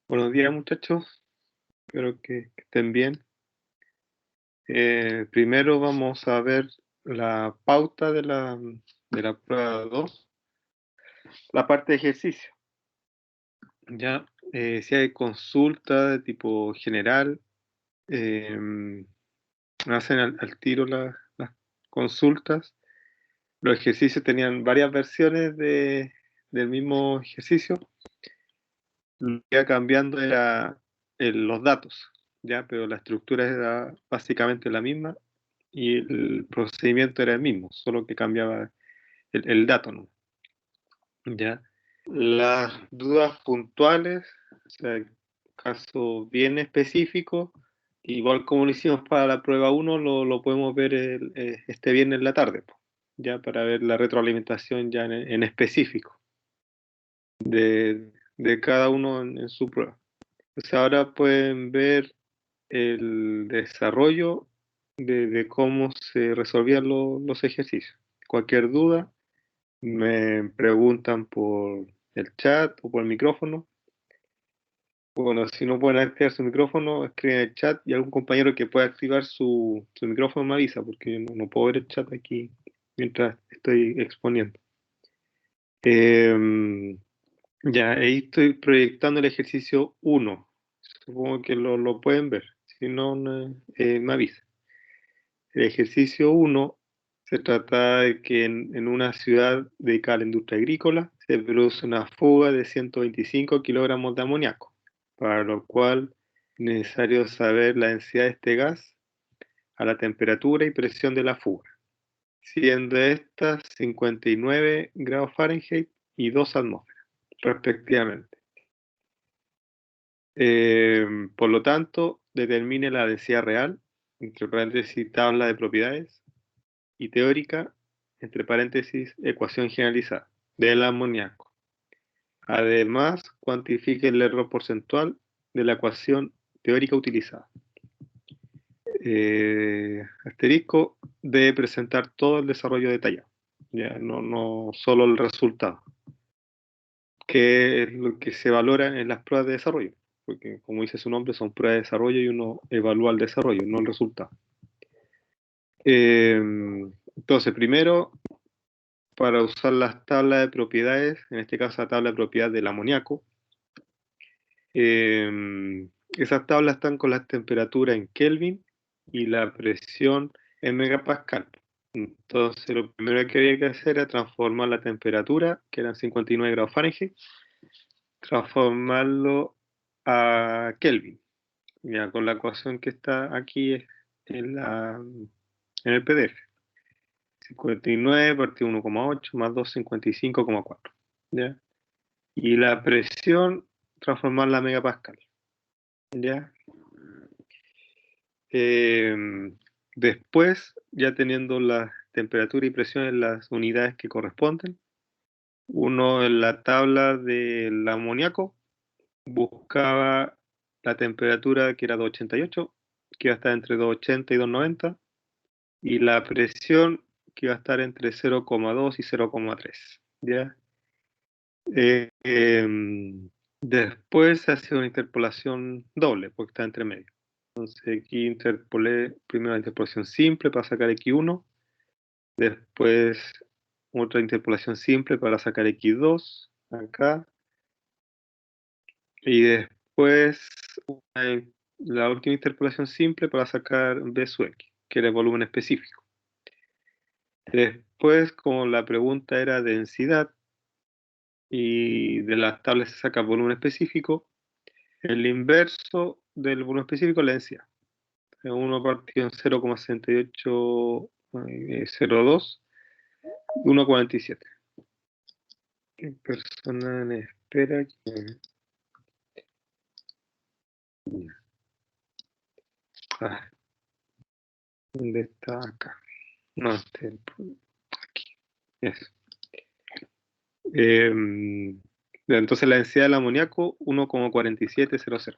Buenos días, muchachos. Espero que estén bien. Primero vamos a ver la pauta de la prueba 2, la parte de ejercicio. Ya, si hay consulta de tipo general, hacen al tiro las consultas. Los ejercicios tenían varias versiones del mismo ejercicio. Lo que iba cambiando era los datos, ya, pero la estructura era básicamente la misma y el procedimiento era el mismo, solo que cambiaba el dato, ¿no? Ya. Las dudas puntuales, o sea, caso bien específico, igual como lo hicimos para la prueba 1, lo podemos ver este viernes en la tarde, po, ya para ver la retroalimentación ya en específico de cada uno en su prueba. Pues ahora pueden ver el desarrollo de cómo se resolvían los ejercicios. Cualquier duda, me preguntan por el chat o por el micrófono. Bueno, si no pueden activar su micrófono, escriben en el chat y algún compañero que pueda activar su micrófono me avisa, porque no puedo ver el chat aquí mientras estoy exponiendo. Ya, ahí estoy proyectando el ejercicio 1. Supongo que lo pueden ver. Si no, me avisa. El ejercicio 1 se trata de que en una ciudad dedicada a la industria agrícola se produce una fuga de 125 kilogramos de amoníaco, para lo cual es necesario saber la densidad de este gas a la temperatura y presión de la fuga, siendo estas 59 grados Fahrenheit y 2 atmósferas, respectivamente. Por lo tanto, determine la densidad real, entre paréntesis, tabla de propiedades, y teórica, entre paréntesis, ecuación generalizada, del amoníaco. Además, cuantifique el error porcentual de la ecuación teórica utilizada. Asterisco, debe presentar todo el desarrollo detallado, ya no solo el resultado, que es lo que se valora en las pruebas de desarrollo, porque como dice su nombre, son pruebas de desarrollo y uno evalúa el desarrollo, no el resultado. Entonces, primero, para usar las tablas de propiedades, en este caso la tabla de propiedades del amoníaco. Esas tablas están con la temperatura en Kelvin y la presión en megapascal. Entonces lo primero que había que hacer era transformar la temperatura, que eran 59 grados Fahrenheit, transformarlo a Kelvin. Ya con la ecuación que está aquí en el PDF. 59 partido 1,8 más 2, 55,4. ¿Ya? Y la presión, transformarla a megapascal. ¿Ya? Eh, Después, ya teniendo la temperatura y presión en las unidades que corresponden, uno en la tabla del amoníaco buscaba la temperatura que era 288, que iba a estar entre 280 y 290, y la presión que iba a estar entre 0,2 y 0,3. ¿Ya? Después se hace una interpolación doble, porque está entre medio. Entonces aquí interpolé primero la interpolación simple para sacar x1, después otra interpolación simple para sacar x2 acá, y después la última interpolación simple para sacar b sub x, que era el volumen específico. Después, como la pregunta era densidad, y de las tablas se saca volumen específico, el inverso del volumen específico es la densidad. Uno partió en 0,6802, 1,47. Persona en espera. ¿Dónde está acá? No, aquí. Eso. Entonces la densidad del amoníaco, 1,4700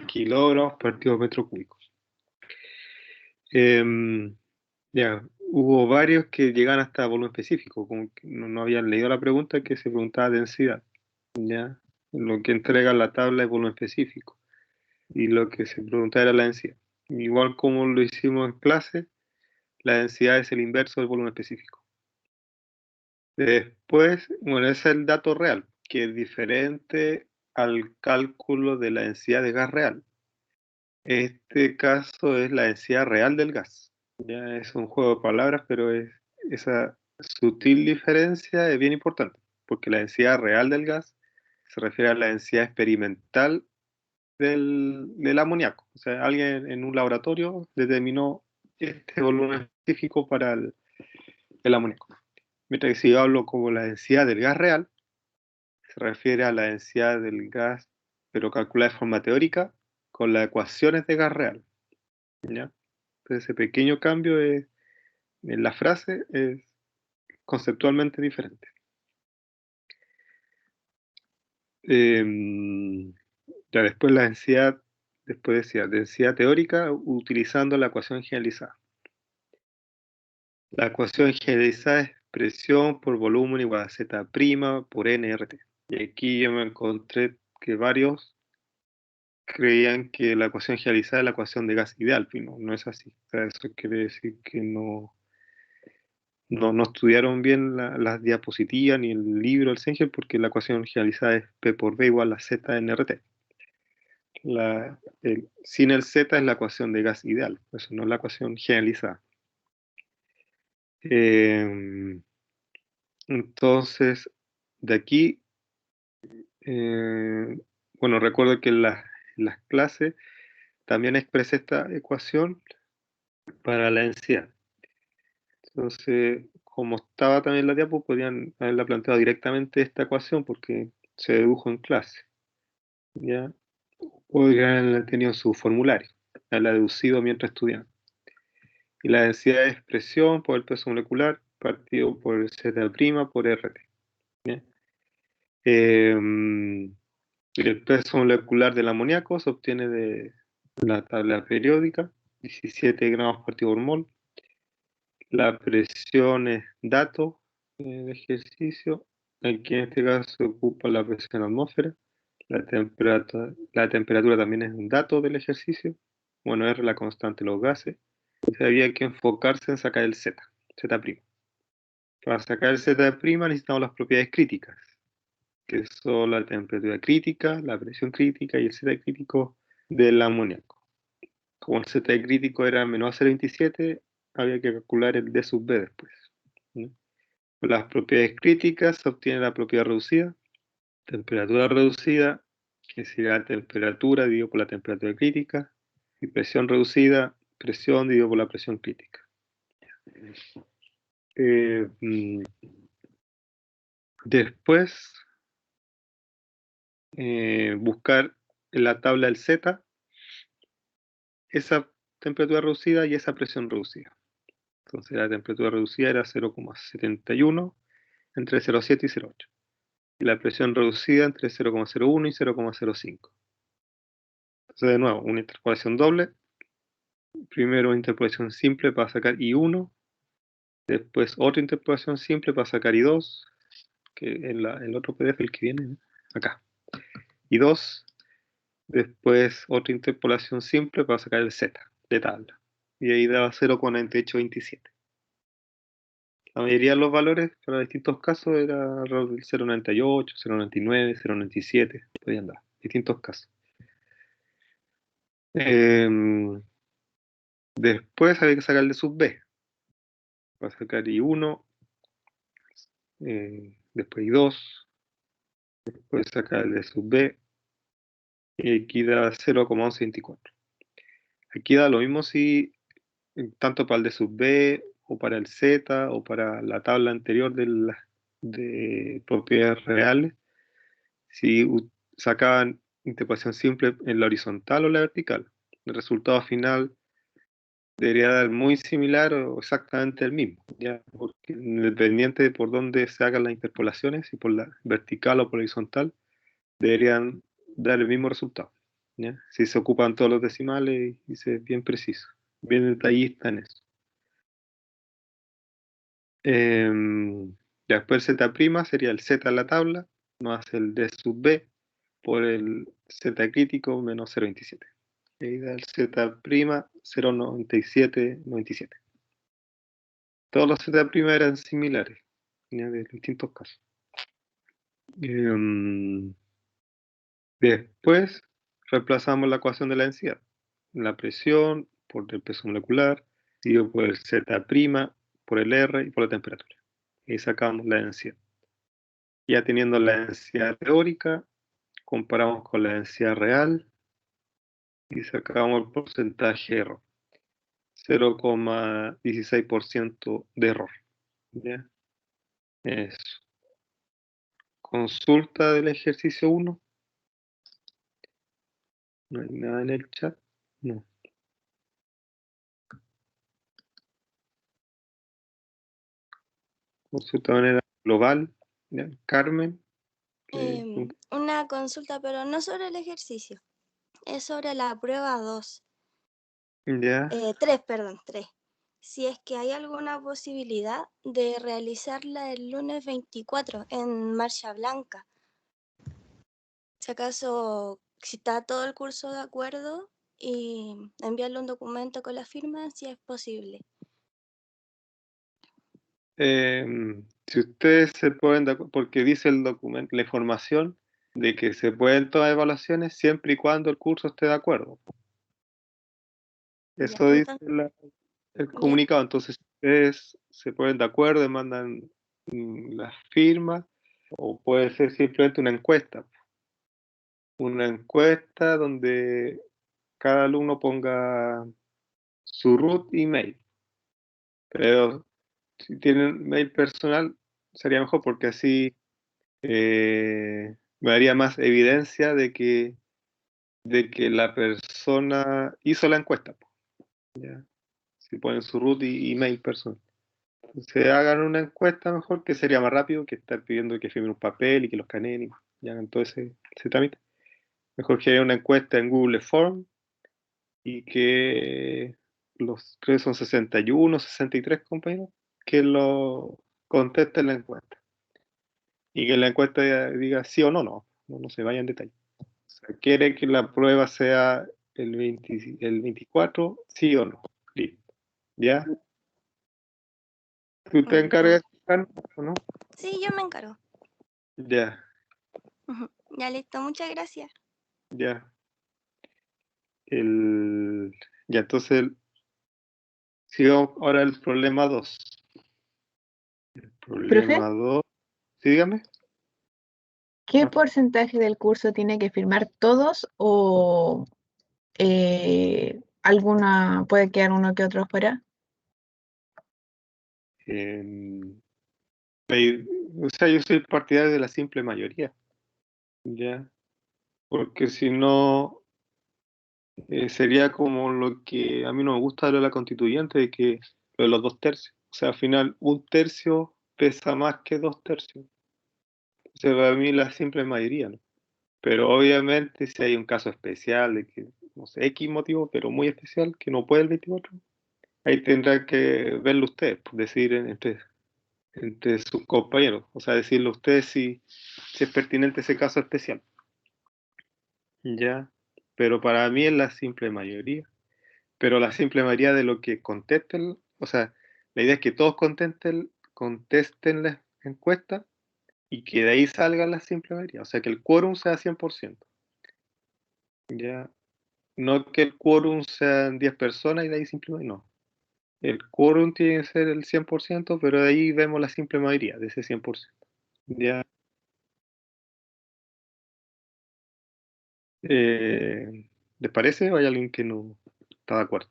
kilogramos partido metro cúbico. Ya, hubo varios que llegan hasta volumen específico, como que no habían leído la pregunta que se preguntaba densidad. ¿Ya? lo que entrega la tabla es volumen específico. Y lo que se pregunta era la densidad. Igual como lo hicimos en clase, la densidad es el inverso del volumen específico. Después, bueno, ese es el dato real, que es diferente al cálculo de la densidad de gas real. Este caso es la densidad real del gas. Ya es un juego de palabras, pero esa sutil diferencia es bien importante, porque la densidad real del gas se refiere a la densidad experimental del amoníaco. O sea, alguien en un laboratorio determinó este volumen específico para el amoníaco. Mientras que si yo hablo como la densidad del gas real, se refiere a la densidad del gas, pero calculada de forma teórica, con las ecuaciones de gas real. ¿Ya? Entonces, ese pequeño cambio en la frase es conceptualmente diferente. Ya después la densidad, después decía, densidad teórica utilizando la ecuación generalizada. La ecuación generalizada es presión por volumen igual a Z' por NRT. Y aquí yo me encontré que varios creían que la ecuación generalizada es la ecuación de gas ideal, pero no es así. O sea, eso quiere decir que no estudiaron bien las diapositivas ni el libro del Sengel, porque la ecuación generalizada es P por B igual a Z NRT. Sin el Z es la ecuación de gas ideal, eso no es la ecuación generalizada. Entonces, de aquí, bueno, recuerdo que en las clases también expresé esta ecuación para la densidad. Entonces, como estaba también en la diapo, podían haberla planteado directamente esta ecuación porque se dedujo en clase. ¿Ya? Podrían haber tenido su formulario, haberla deducido mientras estudiaban. Y la densidad de expresión por el peso molecular partido por Z' por RT. ¿Ya? El peso molecular del amoníaco se obtiene de la tabla periódica, 17 gramos partido por mol. La presión es dato de ejercicio. Aquí en este caso se ocupa la presión atmósfera. La temperatura también es un dato del ejercicio. Bueno, R la constante de los gases. Y había que enfocarse en sacar el Z, Z'. Para sacar el Z' necesitamos las propiedades críticas, que son la temperatura crítica, la presión crítica y el Z crítico del amoníaco. Como el Z crítico era menor a 0,27, había que calcular el D sub B después. ¿No? Con las propiedades críticas se obtiene la propiedad reducida, temperatura reducida, que sería la temperatura dividido por la temperatura crítica, y presión reducida, presión dividido por la presión crítica. Después, buscar en la tabla del Z esa temperatura reducida y esa presión reducida. Entonces la temperatura reducida era 0,71 entre 0,7 y 0,8. Y la presión reducida entre 0,01 y 0,05. Entonces de nuevo, una interpolación doble. Primero una interpolación simple para sacar I1. Después otra interpolación simple para sacar I2. Que en el otro PDF, el que viene, ¿no? Acá. I2. Después otra interpolación simple para sacar el Z de tabla. Y ahí daba 0,9827. La mayoría de los valores para distintos casos era alrededor del 0,98, 0,99, 0,97, podían dar, distintos casos. Después había que sacar el de sub B. Para sacar I1, después I2, después sacar el de sub B, y aquí da 0,1124. Aquí da lo mismo si, tanto para el de sub B, o para el Z, o para la tabla anterior de propiedades reales, si sacaban interpolación simple en la horizontal o la vertical. El resultado final debería dar muy similar o exactamente el mismo, ¿ya? Porque independiente de por dónde se hagan las interpolaciones, si por la vertical o por la horizontal, deberían dar el mismo resultado, ¿ya? Si se ocupan todos los decimales y se es bien preciso, bien detallista en eso. Después el Z' sería el Z en la tabla, más el D sub B, por el Z crítico menos 0,27. Y da el Z prima 0,9797. Todos los Z prima eran similares, ¿ya? De distintos casos. Después reemplazamos la ecuación de la densidad. La presión por el peso molecular, dividido por el Z prima, por el R y por la temperatura. Y sacamos la densidad. Ya teniendo la densidad teórica, comparamos con la densidad real y sacamos el porcentaje de error. 0,16% de error. ¿Ya? Eso. Consulta del ejercicio 1. No hay nada en el chat. No. Consulta de manera global. ¿Ya? Carmen. Una consulta, pero no sobre el ejercicio. Es sobre la prueba 2. Ya. 3, perdón, 3. Si es que hay alguna posibilidad de realizarla el lunes 24 en Marcha Blanca. Si acaso, si está todo el curso de acuerdo, y enviarle un documento con la firma, si es posible. Si ustedes se ponen de acuerdo, porque dice el documento, la información de que se pueden tomar evaluaciones siempre y cuando el curso esté de acuerdo. Eso Ya, dice entonces, el comunicado. Entonces, si ustedes se ponen de acuerdo y mandan las firmas, o puede ser simplemente una encuesta. Una encuesta donde cada alumno ponga su root y mail. Pero si tienen mail personal, sería mejor porque así me daría más evidencia de que la persona hizo la encuesta. ¿Ya? Si ponen su root y email personal. Entonces hagan una encuesta mejor, que sería más rápido que estar pidiendo que firmen un papel y que los escaneen y hagan todo ese trámite. Mejor que haya una encuesta en Google Form y que creo que son 61, 63 compañeros, que lo contesten la encuesta. Y que la encuesta diga sí o no, no se vaya en detalle. O sea, quiere que la prueba sea el 24, sí o no. Listo. ¿Ya? ¿Tú te encargas o no? Sí, yo me encargo. Ya, Ya listo, muchas gracias. ya. Ya, entonces, sigamos ahora el problema 2. El Profe, problema 2. Sí, dígame. ¿qué porcentaje del curso tiene que firmar todos o alguna puede quedar uno que otro fuera? O sea, yo soy partidario de la simple mayoría. Ya. Porque si no, sería como lo que a mí no me gusta de la constituyente, de que lo de los 2 tercios. O sea, al final, 1 tercio pesa más que 2 tercios. O sea, para mí la simple mayoría, ¿no? Pero obviamente si hay un caso especial de que, no sé, X motivo, pero muy especial, que no puede el 24, ahí tendrá que verlo usted, pues, decidir entre sus compañeros. O sea, decirle a usted si es pertinente ese caso especial. Ya, pero para mí es la simple mayoría. Pero la simple mayoría de lo que contesten, o sea, la idea es que todos contesten la encuesta y que de ahí salga la simple mayoría. O sea, que el quórum sea 100%. Ya, no que el quórum sean 10 personas y de ahí simplemente no. El quórum tiene que ser el 100%, pero de ahí vemos la simple mayoría de ese 100%. Ya. ¿Les parece o hay alguien que no está de acuerdo?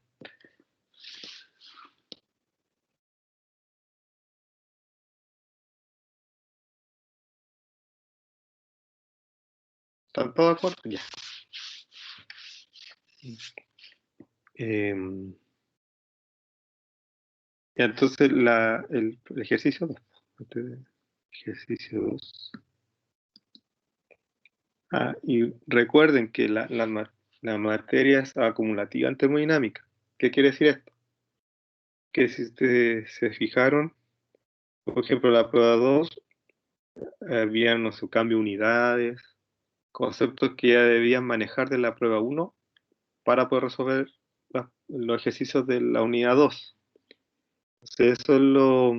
¿Están todos de acuerdo? Ya. Ya, entonces el ejercicio 2. Ejercicio 2. Y recuerden que la materia es acumulativa en termodinámica. ¿Qué quiere decir esto? Que si ustedes se fijaron, por ejemplo, la prueba 2, había, no sé, cambio de unidades, conceptos que ya debían manejar de la prueba 1 para poder resolver los ejercicios de la unidad 2. Entonces, eso es lo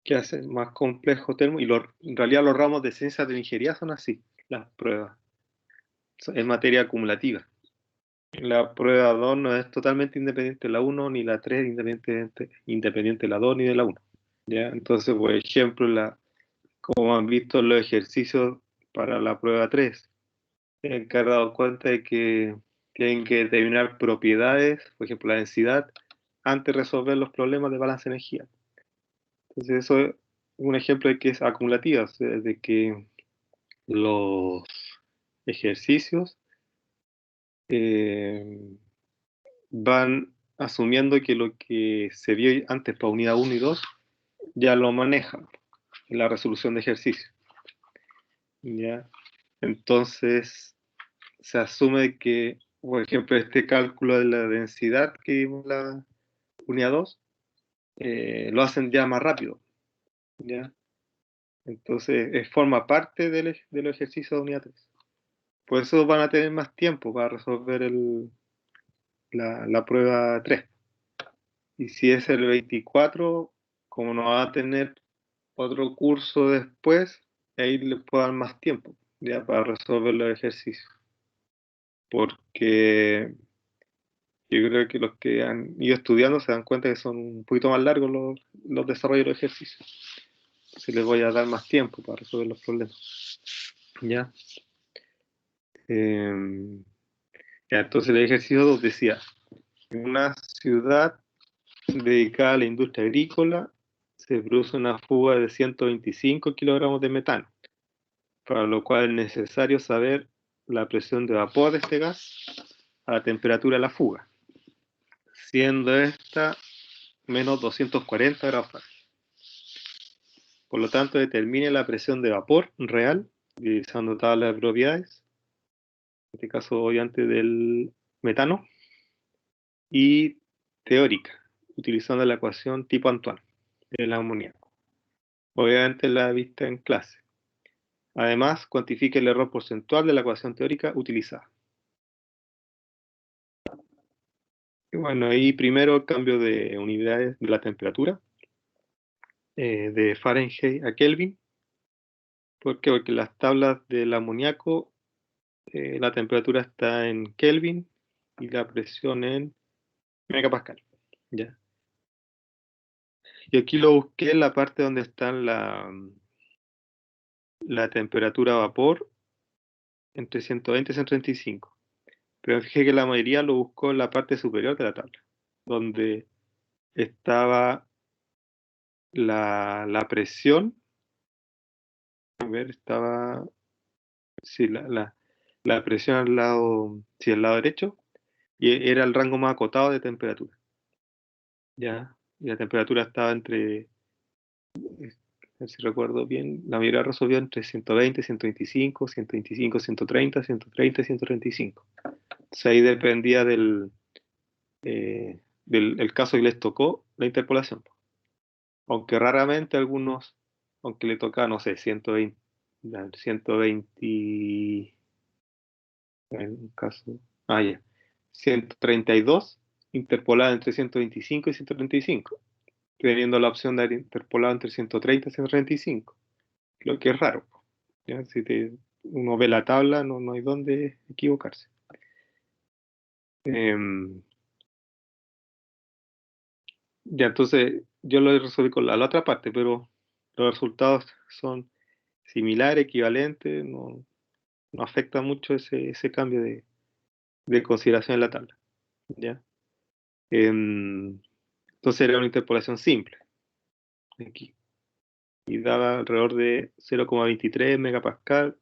que hace más complejo Telmo, y en realidad los ramos de ciencias de la ingeniería son así, las pruebas. Es materia acumulativa. La prueba 2 no es totalmente independiente de la 1, ni la 3 independiente de la 2 ni de la 1. ¿Ya? Entonces, por ejemplo, como han visto los ejercicios para la prueba 3, se han dado cuenta de que tienen que determinar propiedades, por ejemplo, la densidad, antes de resolver los problemas de balance de energía. Entonces, eso es un ejemplo de que es acumulativa, o sea, de que los ejercicios van asumiendo que lo que se vio antes para unidad 1 y 2 ya lo manejan en la resolución de ejercicio. ¿Ya? Entonces, se asume que, por ejemplo, este cálculo de la densidad que vimos en la unidad 2, lo hacen ya más rápido. ¿Ya? Entonces, forma parte de los ejercicios de unidad 3. Por eso van a tener más tiempo para resolver la prueba 3. Y si es el 24, como no va a tener otro curso después, ahí le puedo dar más tiempo ya para resolver los ejercicios. Porque yo creo que los que han ido estudiando se dan cuenta que son un poquito más largos los desarrollos de los ejercicios. Entonces les voy a dar más tiempo para resolver los problemas. ¿Ya? Ya, entonces el ejercicio 2 decía, en una ciudad dedicada a la industria agrícola se produce una fuga de 125 kilogramos de metano, para lo cual es necesario saber la presión de vapor de este gas a la temperatura de la fuga, siendo esta menos 240 grados Fahrenheit. Por lo tanto, determine la presión de vapor real, utilizando tablas de propiedades, en este caso obviamente del metano, y teórica, utilizando la ecuación tipo Antoine, del amoníaco. Obviamente la vista en clase. Además, cuantifique el error porcentual de la ecuación teórica utilizada. Y bueno, ahí primero el cambio de unidades de la temperatura, de Fahrenheit a Kelvin. ¿Por qué? Porque las tablas del amoníaco, la temperatura está en Kelvin y la presión en megapascal. ¿Ya? Y aquí lo busqué en la parte donde está la temperatura vapor entre 120 y 135. Pero fíjate que la mayoría lo buscó en la parte superior de la tabla, donde estaba la presión. A ver, estaba. Sí, la presión al lado. Sí, al lado derecho. Y era el rango más acotado de temperatura. ¿Ya? Y la temperatura estaba entre. A ver si recuerdo bien. La mayoría resolvió entre 120, 125, 125, 130, 130 y 135. Entonces ahí dependía del el caso que les tocó la interpolación. Aunque raramente algunos, aunque le toca, no sé, 120, en un caso, ya, 132, interpolada entre 125 y 135, teniendo la opción de interpolado entre 130 y 135, lo que es raro. ¿Ya? Si uno ve la tabla, no hay dónde equivocarse. Ya, entonces yo lo resolví con la otra parte, pero los resultados son similares, equivalentes, no afecta mucho ese cambio de consideración en la tabla. ¿Ya? Entonces era una interpolación simple aquí, y daba alrededor de 0,23 megapascal,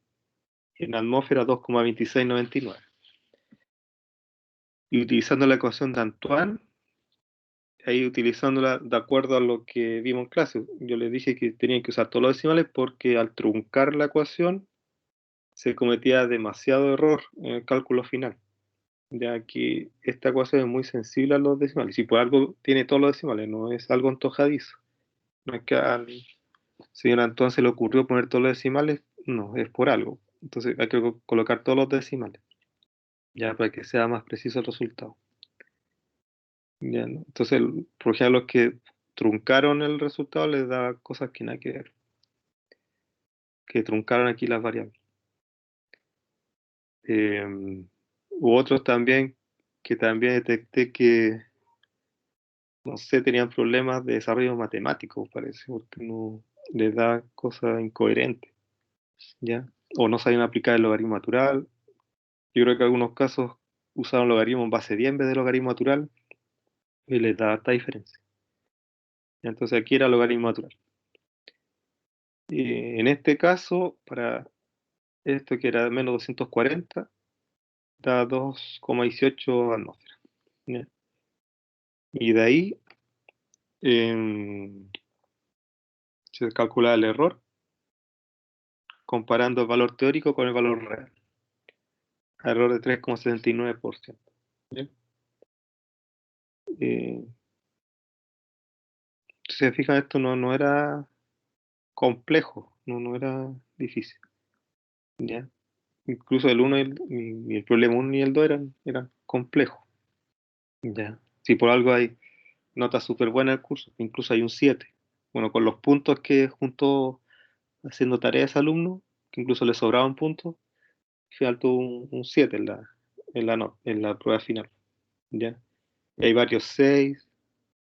en atmósfera 2,2699. Y utilizando la ecuación de Antoine, ahí utilizándola de acuerdo a lo que vimos en clase, yo les dije que tenían que usar todos los decimales porque al truncar la ecuación se cometía demasiado error en el cálculo final, ya que esta ecuación es muy sensible a los decimales. Si por algo tiene todos los decimales, no es algo antojadizo. No es que al señor Antón se le ocurrió poner todos los decimales, no, es por algo. Entonces hay que colocar todos los decimales, ya para que sea más preciso el resultado. Ya, ¿no? Entonces, por ejemplo, los que truncaron el resultado les da cosas que nada que ver, que truncaron aquí las variables. U otros también, que también detecté que, no sé, tenían problemas de desarrollo matemático, parece, porque no les da cosas incoherentes, ¿ya? O no sabían aplicar el logaritmo natural. Yo creo que en algunos casos usaron logaritmo en base 10 en vez de logaritmo natural y les da esta diferencia. Entonces aquí era logaritmo natural. En este caso, para esto que era menos 240, da 2,18 atmósferas, ¿ya? Y de ahí se calcula el error comparando el valor teórico con el valor real. Error de 3,79%. ¿Ya? Si se fijan, esto no era complejo, no era difícil, ¿ya? Incluso el 1 y el problema 1 y el 2 eran complejos, ¿ya? Si por algo hay notas súper buenas en el curso, incluso hay un 7. Bueno, con los puntos que juntó haciendo tareas alumnos, que incluso le sobraban puntos, faltó un 7 en la prueba final, ¿ya? Y hay varios 6,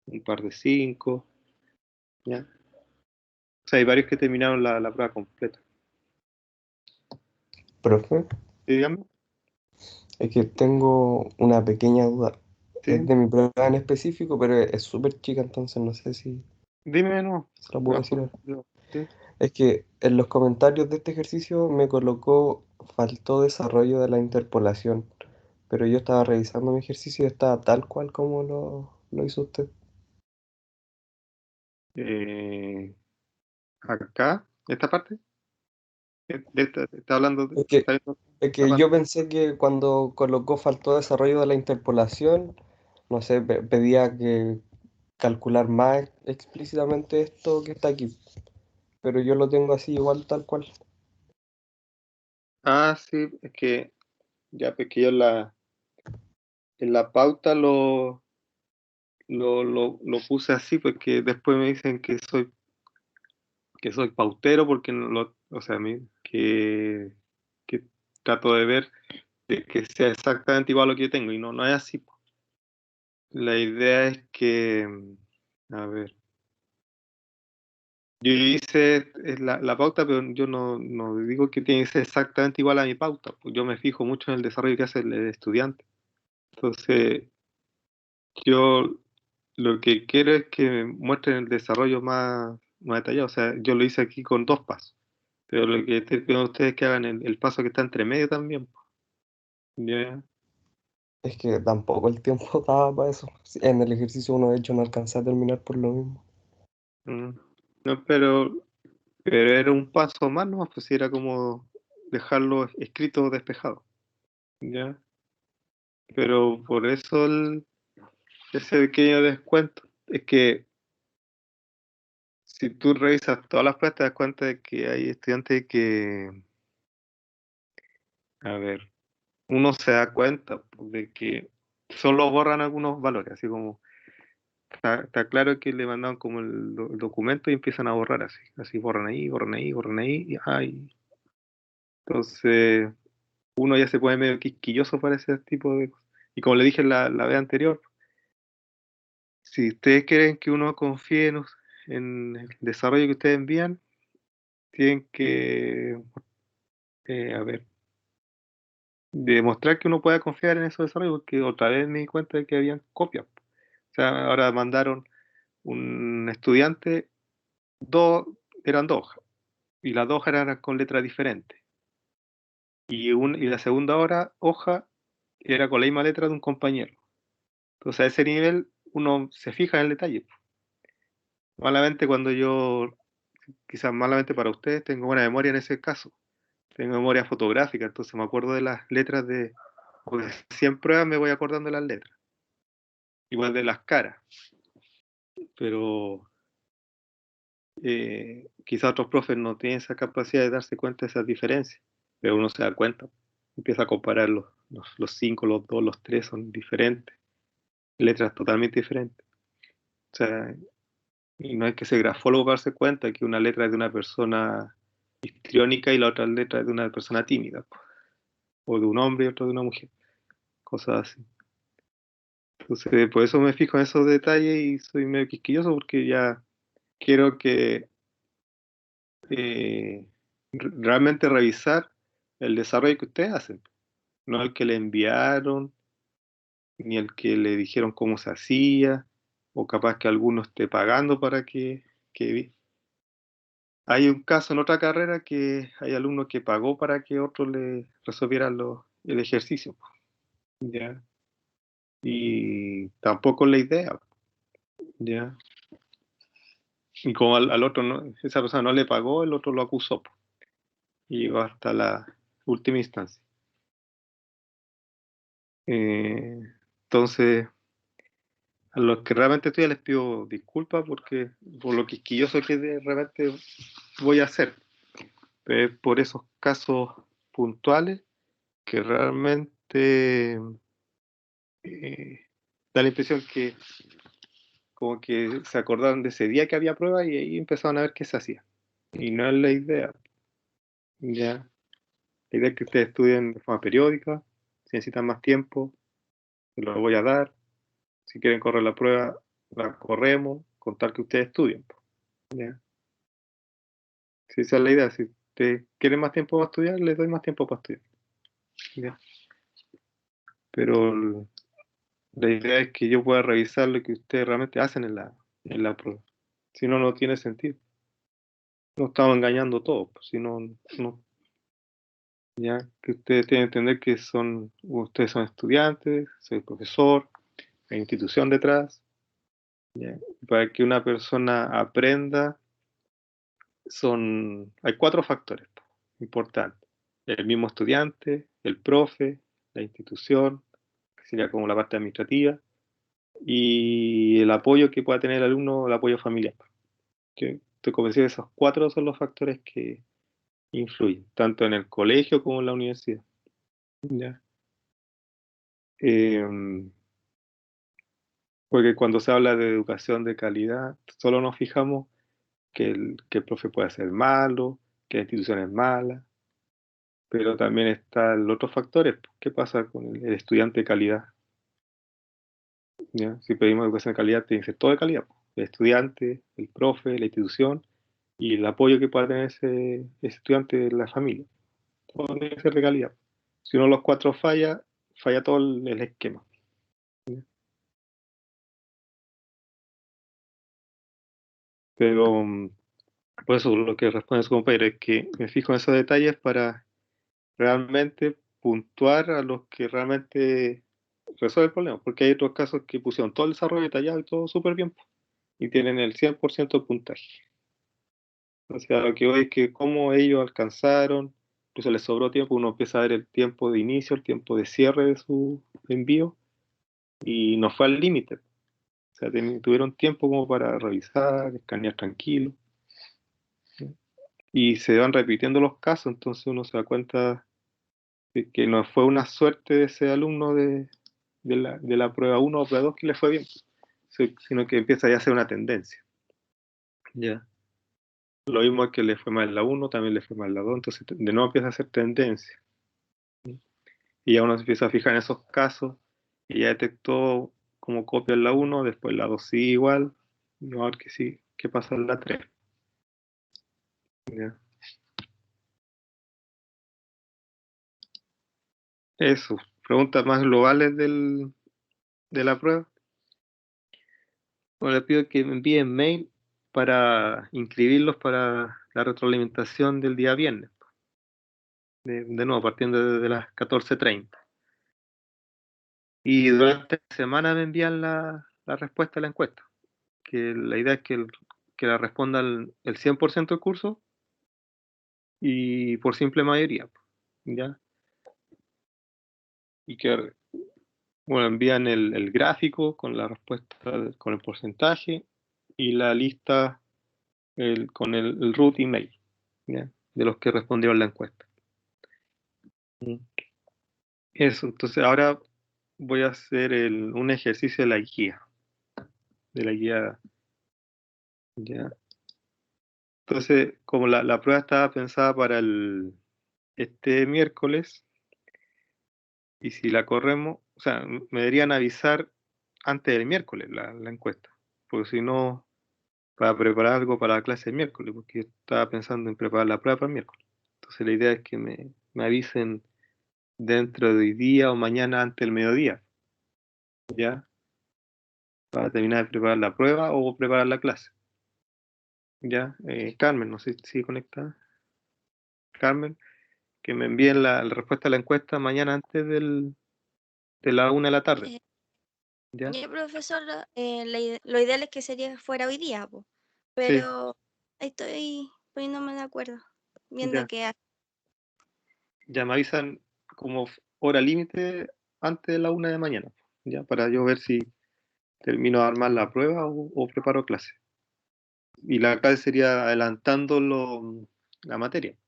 un par de 5, ¿ya? O sea, hay varios que terminaron la prueba completa. Profe, ¿Sí, dígame? es que tengo una pequeña duda. Es Sí, de mi prueba en específico, pero es súper chica, entonces no sé si dime, no. se la puedo decir ahora. Sí. Es que en los comentarios de este ejercicio me colocó faltó desarrollo de la interpolación, pero yo estaba revisando mi ejercicio y estaba tal cual como lo hizo usted. Eh, acá, esta parte, está hablando Es que, está viendo es esta que parte. yo pensé que cuando colocó faltó desarrollo de la interpolación, no sé, pedía que calcular más explícitamente esto que está aquí, pero yo lo tengo así igual tal cual. Ah, sí, es que ya pues que yo en la pauta lo puse así, porque después me dicen que soy pautero, porque o sea, que trato de ver de que sea exactamente igual a lo que yo tengo, y no es así. La idea es que, a ver, yo hice la pauta, pero yo no digo que tiene que ser exactamente igual a mi pauta, pues yo me fijo mucho en el desarrollo que hace el estudiante. Entonces, yo lo que quiero es que me muestren el desarrollo más detallado. O sea, yo lo hice aquí con 2 pasos, pero lo que estoy pidiendo a ustedes es que hagan el paso que está entre medio también, pues. ¿Ya? Es que tampoco el tiempo daba para eso. Sí, en el ejercicio uno de hecho no alcanza a terminar por lo mismo. Mm. No, pero era un paso más, ¿no? Pues era como dejarlo escrito despejado, ¿ya? Pero por eso ese pequeño descuento es que si tú revisas todas las pruebas te das cuenta de que hay estudiantes que, a ver, uno se da cuenta pues, de que solo borran algunos valores, así como está claro que le mandaron como el documento y empiezan a borrar así borran ahí, borran ahí, borran ahí, y ay. Entonces uno ya se pone medio quisquilloso para ese tipo de cosas. Y como le dije la vez anterior, si ustedes quieren que uno confíe en el desarrollo que ustedes envían, tienen que, a ver, demostrar que uno pueda confiar en esos desarrollos, porque otra vez me di cuenta de que habían copias. O sea, ahora mandaron un estudiante, dos, eran 2 hojas, y las 2 hojas eran con letras diferentes. Y la segunda hoja era con la misma letra de un compañero. Entonces a ese nivel uno se fija en el detalle. Malamente cuando yo, quizás malamente para ustedes, tengo buena memoria en ese caso. Tengo memoria fotográfica, entonces me acuerdo de las letras porque siempre me voy acordando de las letras. Igual de las caras. Pero quizás otros profes no tienen esa capacidad de darse cuenta de esas diferencias. pero uno se da cuenta, empieza a comparar los 5, los 2, los 3 son diferentes, letras totalmente diferentes. O sea, y no hay que ser grafólogo para darse cuenta que una letra es de una persona histriónica y la otra letra es de una persona tímida, o de un hombre y otra de una mujer, cosas así. Entonces, por eso me fijo en esos detalles y soy medio quisquilloso porque ya quiero que realmente revisar el desarrollo que ustedes hacen, no el que le enviaron, ni el que le dijeron cómo se hacía, o capaz que alguno esté pagando para que. Hay un caso en otra carrera que hay alumnos que pagó para que otro le resolviera el ejercicio, ¿ya? Y tampoco es la idea, ¿ya? Y como al otro esa persona no le pagó, el otro lo acusó, y llegó hasta la última instancia. Entonces, a los que realmente estudian les pido disculpas porque por lo quisquilloso que realmente voy a hacer. Pero es por esos casos puntuales que realmente da la impresión que como que se acordaron de ese día que había prueba y ahí empezaron a ver qué se hacía. Y no es la idea, ¿ya? La idea es que ustedes estudien de forma periódica, si necesitan más tiempo, se lo voy a dar. Si quieren correr la prueba, la corremos, con tal que ustedes estudien, ¿ya? Si esa es la idea, si ustedes quieren más tiempo para estudiar, les doy más tiempo para estudiar, ¿ya? Pero la idea es que yo pueda revisar lo que ustedes realmente hacen en la prueba. Si no, no tiene sentido. No estamos engañando todos, pues, si no, ya que ustedes tienen que entender que ustedes son estudiantes, soy profesor, hay institución detrás, ¿ya? Para que una persona aprenda, hay 4 factores importantes. El mismo estudiante, el profe, la institución, que sería como la parte administrativa, y el apoyo que pueda tener el alumno, el apoyo familiar. Que estoy convencido de que esos 4 son los factores que influyen, tanto en el colegio como en la universidad. ¿Ya? Porque cuando se habla de educación de calidad, solo nos fijamos que el profe puede ser malo, que la institución es mala, pero también están los otros factores. ¿Qué pasa con el estudiante de calidad? ¿Ya? Si pedimos educación de calidad, tiene que ser todo de calidad. El estudiante, el profe, la institución y el apoyo que pueda tener ese estudiante de la familia. Todo tiene que ser de calidad. Si uno de los 4 falla todo el esquema. Pero por eso lo que responde su compañero es que me fijo en esos detalles para realmente puntuar a los que realmente resuelven el problema, porque hay otros casos que pusieron todo el desarrollo detallado y todo súper bien y tienen el 100% de puntaje. O sea, lo que hoy es que cómo ellos alcanzaron, incluso les sobró tiempo, uno empieza a ver el tiempo de inicio, el tiempo de cierre de su envío y no fue al límite. O sea, tuvieron tiempo como para revisar, escanear tranquilo. Y se van repitiendo los casos, entonces uno se da cuenta de que no fue una suerte de ese alumno de la prueba 1 o prueba 2 que le fue bien, sino que empieza ya a ser una tendencia. Ya. Lo mismo es que le fue mal en la 1, también le fue mal en la 2, entonces de nuevo empieza a ser tendencia. Y ya uno se empieza a fijar en esos casos y ya detectó como copia en la 1, después en la 2 sí igual, y a ver que sí, qué pasa en la 3. Ya. Eso, preguntas más globales de la prueba. Bueno, les pido que me envíen mail para inscribirlos para la retroalimentación del día viernes. De nuevo, partiendo desde las 14:30. Y durante la semana me envían la respuesta a la encuesta. Que la idea es que la responda el 100% del curso y por simple mayoría. ¿Ya? Y que bueno, envían el gráfico con la respuesta, con el porcentaje y la lista con el root email, ¿ya? De los que respondieron la encuesta. Eso, entonces ahora voy a hacer un ejercicio de la guía. Ya. Entonces, como la prueba estaba pensada para este miércoles, y si la corremos, o sea, me deberían avisar antes del miércoles la encuesta, porque si no, para preparar algo para la clase del miércoles, porque estaba pensando en preparar la prueba para el miércoles. Entonces la idea es que me avisen dentro de hoy día o mañana antes del mediodía, ¿ya? Para terminar de preparar la prueba o preparar la clase. ¿Ya? Carmen, no sé si sigue conectada. Carmen, que me envíen la respuesta a la encuesta mañana antes de la 1 de la tarde. ¿Ya? Ya, profesor, lo ideal es que sería que fuera hoy día, po, Sí, pero ahí estoy poniéndome de acuerdo, viendo ya. que Ya me avisan como hora límite antes de la 1 de mañana, ¿ya? Para yo ver si termino de armar la prueba o preparo clase. Y la clase sería adelantando la materia,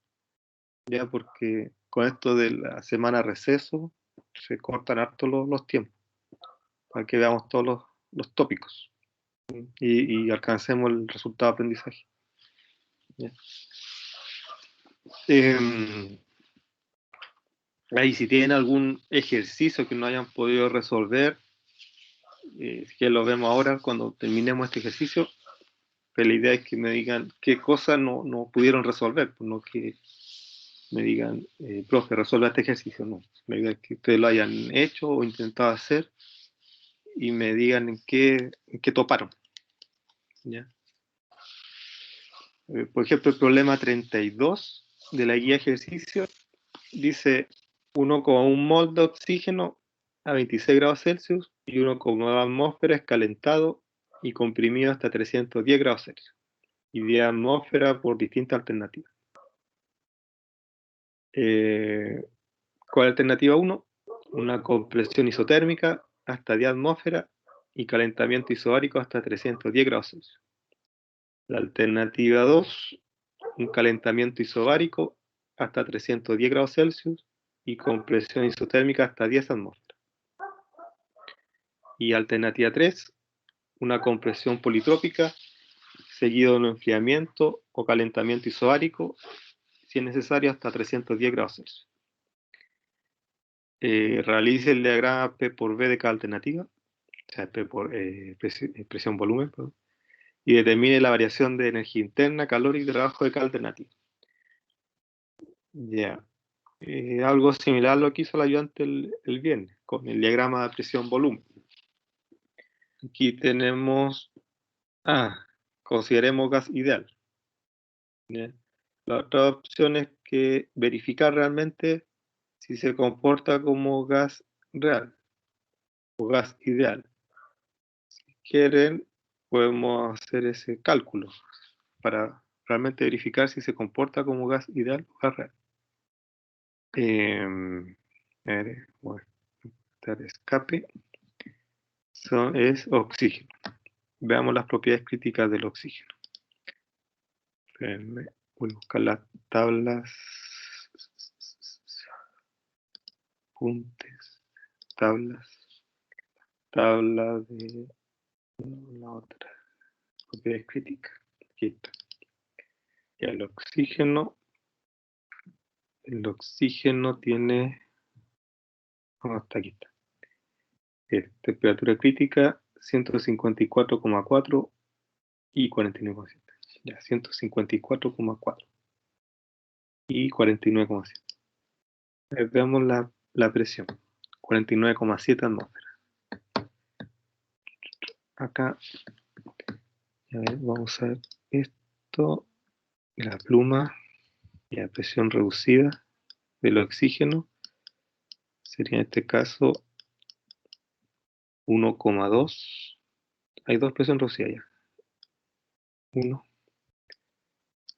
¿ya? Porque con esto de la semana receso se cortan harto los tiempos, para que veamos todos los tópicos y alcancemos el resultado de aprendizaje. ¿Ya? Ahí, si tienen algún ejercicio que no hayan podido resolver, que lo vemos ahora cuando terminemos este ejercicio, pero la idea es que me digan qué cosas no pudieron resolver, pues no que me digan, profe, resuelva este ejercicio, no. La idea es que ustedes lo hayan hecho o intentado hacer y me digan en qué toparon. ¿Ya? Por ejemplo, el problema 32 de la guía ejercicio dice 1,1 mol de oxígeno a 26 grados Celsius y 1,2 atmósferas calentado y comprimido hasta 310 grados Celsius. Y 10 atmósferas por distintas alternativas. ¿Cuál es alternativa 1? Una compresión isotérmica hasta 10 atmósferas y calentamiento isobárico hasta 310 grados Celsius. La alternativa 2, un calentamiento isobárico hasta 310 grados Celsius y compresión isotérmica hasta 10 atmósferas. Y alternativa 3, una compresión politrópica seguido de un enfriamiento o calentamiento isobárico, si es necesario, hasta 310 grados Celsius. Realice el diagrama P por V de cada alternativa, o sea, P por presión-volumen, y determine la variación de energía interna, calor y trabajo de cada alternativa. Ya. Algo similar a lo que hizo el ayudante el viernes, con el diagrama de presión-volumen. Aquí tenemos, consideremos gas ideal. ¿Ya? La otra opción es que verificar realmente si se comporta como gas real o gas ideal. Si quieren, podemos hacer ese cálculo para realmente verificar si se comporta como gas ideal o gas real. Voy a dar escape. Es oxígeno. Veamos las propiedades críticas del oxígeno. Espérenme, voy a buscar las tablas. Apuntes. Tablas de la otra. Propiedades críticas. Aquí está. Y el oxígeno tiene. Hasta aquí está. Temperatura crítica 154,4 y 49,7. Ya, 154,4 y 49,7. Veamos la presión. 49,7 atmósferas. Acá, a ver, vamos a ver esto. La pluma y la presión reducida del oxígeno sería en este caso 1,2. Hay dos presiones reducidas ya.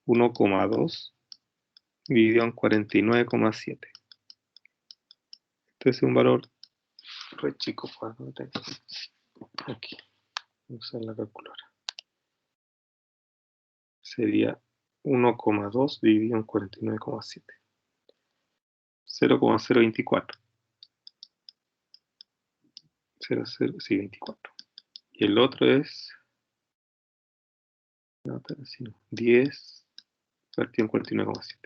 1,2 dividido en 49,7. Este es un valor re chico. Aquí, vamos a usar la calculadora. Sería 1,2 dividido en 49,7. 0,024. sí, 24. Y el otro es 10 partido en 49,7.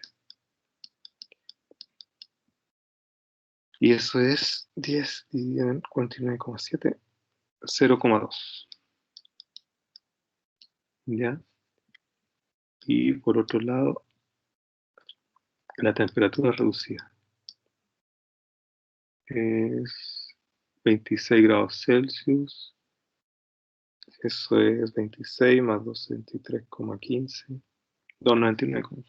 Y eso es 10 dividido en 49,7, 0,2. ¿Ya? Y por otro lado, la temperatura reducida es 26 grados Celsius. Eso es 26 más 223,15. 299,15.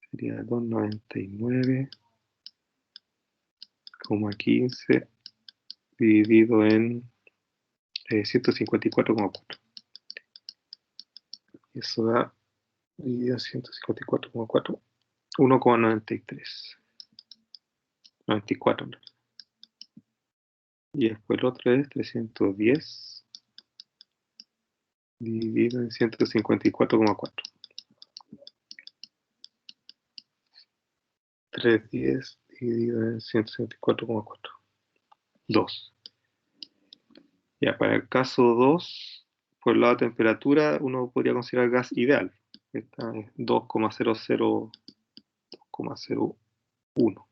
Sería 299,15 dividido en 154,4. Eso da, dividido en 154,4, 1,93. 94. Y después el otro es 310 dividido en 154,4. 310 dividido en 154,4. 2. Ya, para el caso 2, por el lado de temperatura, uno podría considerar gas ideal. Esta es 2,01.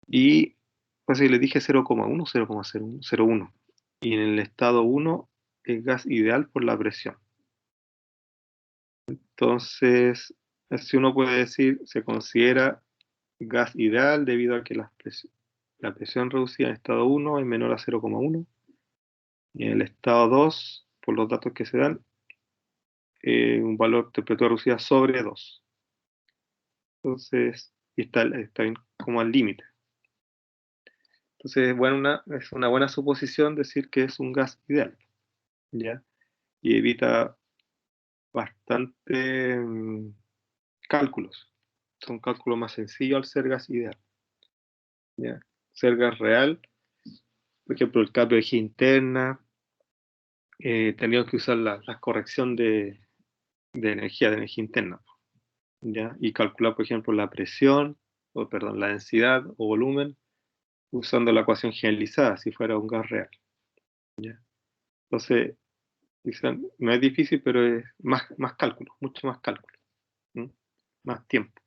Y pues le dije 0,1, 0,01. Y en el estado 1 es gas ideal por la presión. Entonces, así uno puede decir, se considera gas ideal debido a que la presión reducida en estado 1 es menor a 0,1. Y en el estado 2, por los datos que se dan, un valor de temperatura reducida sobre 2. Entonces, está como al límite. Entonces, es una buena suposición decir que es un gas ideal, ¿ya? Y evita bastante cálculos. Son cálculos más sencillos al ser gas ideal, ¿ya? Ser gas real, por ejemplo, el cambio de energía interna, teníamos que usar la corrección de energía interna, ¿ya? Y calcular, por ejemplo, la presión, la densidad o volumen, usando la ecuación generalizada, si fuera un gas real, ¿ya? Entonces, no es difícil, pero es más cálculo, mucho más cálculo, ¿no? Más tiempo.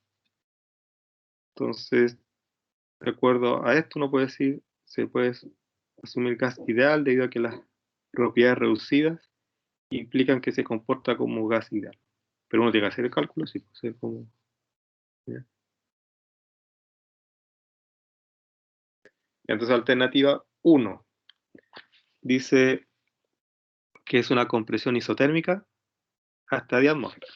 Entonces, de acuerdo a esto, uno puede decir, se puede asumir gas ideal debido a que las propiedades reducidas implican que se comporta como gas ideal. Pero uno tiene que hacer el cálculo, sí, puede ser como... ¿ya? Entonces, alternativa 1 dice que es una compresión isotérmica hasta 10 atmósferas.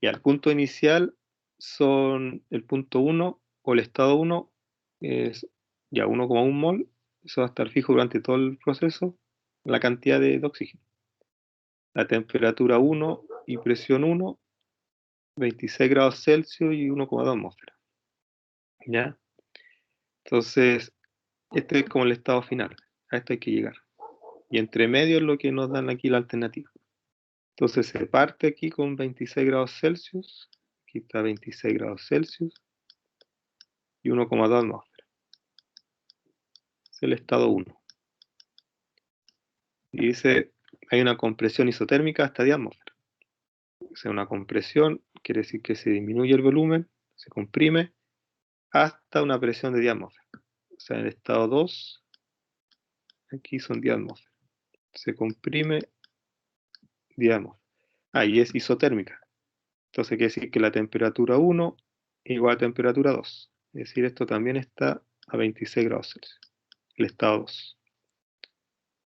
Y al punto inicial son el punto 1 o el estado 1 es ya 1,1 mol, eso va a estar fijo durante todo el proceso, la cantidad de oxígeno. La temperatura 1 y presión 1, 26 grados Celsius y 1,2 atmósferas. ¿Ya? Entonces, este es como el estado final. A esto hay que llegar. Y entre medio es lo que nos dan aquí la alternativa. Entonces se parte aquí con 26 grados Celsius. Aquí está 26 grados Celsius. Y 1,2 atmósferas. Es el estado 1. Y dice, hay una compresión isotérmica hasta 10 atmósferas. O sea, una compresión quiere decir que se disminuye el volumen, se comprime, hasta una presión de 10 atmósferas. O sea, en el estado 2, aquí son 10 atmósferas. Se comprime 10 atmósferas. Y es isotérmica. Entonces quiere decir que la temperatura 1 es igual a temperatura 2. Es decir, esto también está a 26 grados Celsius. El estado 2.